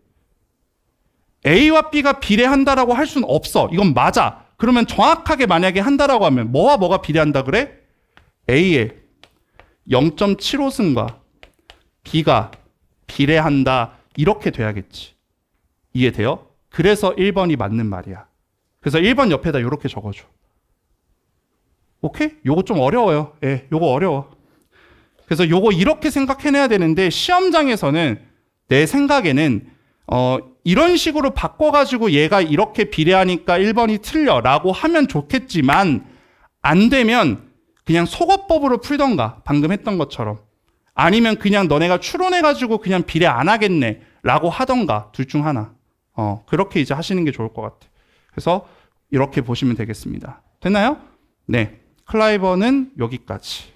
Speaker 1: A와 B가 비례한다라고 할 수는 없어. 이건 맞아. 그러면 정확하게 만약에 한다라고 하면 뭐와 뭐가 비례한다 그래? A의 0.75승과 B가 비례한다. 이렇게 돼야겠지. 이해돼요? 그래서 1번이 맞는 말이야. 그래서 1번 옆에다 이렇게 적어줘. 오케이? 요거 좀 어려워요. 예, 요거 어려워. 그래서 요거 이렇게 생각해내야 되는데 시험장에서는 내 생각에는 이런 식으로 바꿔가지고 얘가 이렇게 비례하니까 1번이 틀려라고 하면 좋겠지만 안 되면 그냥 속어법으로 풀던가 방금 했던 것처럼 아니면 그냥 너네가 추론해가지고 그냥 비례 안 하겠네 라고 하던가 둘 중 하나. 그렇게 이제 하시는 게 좋을 것 같아. 그래서 이렇게 보시면 되겠습니다. 됐나요? 네. 클라이버는 여기까지.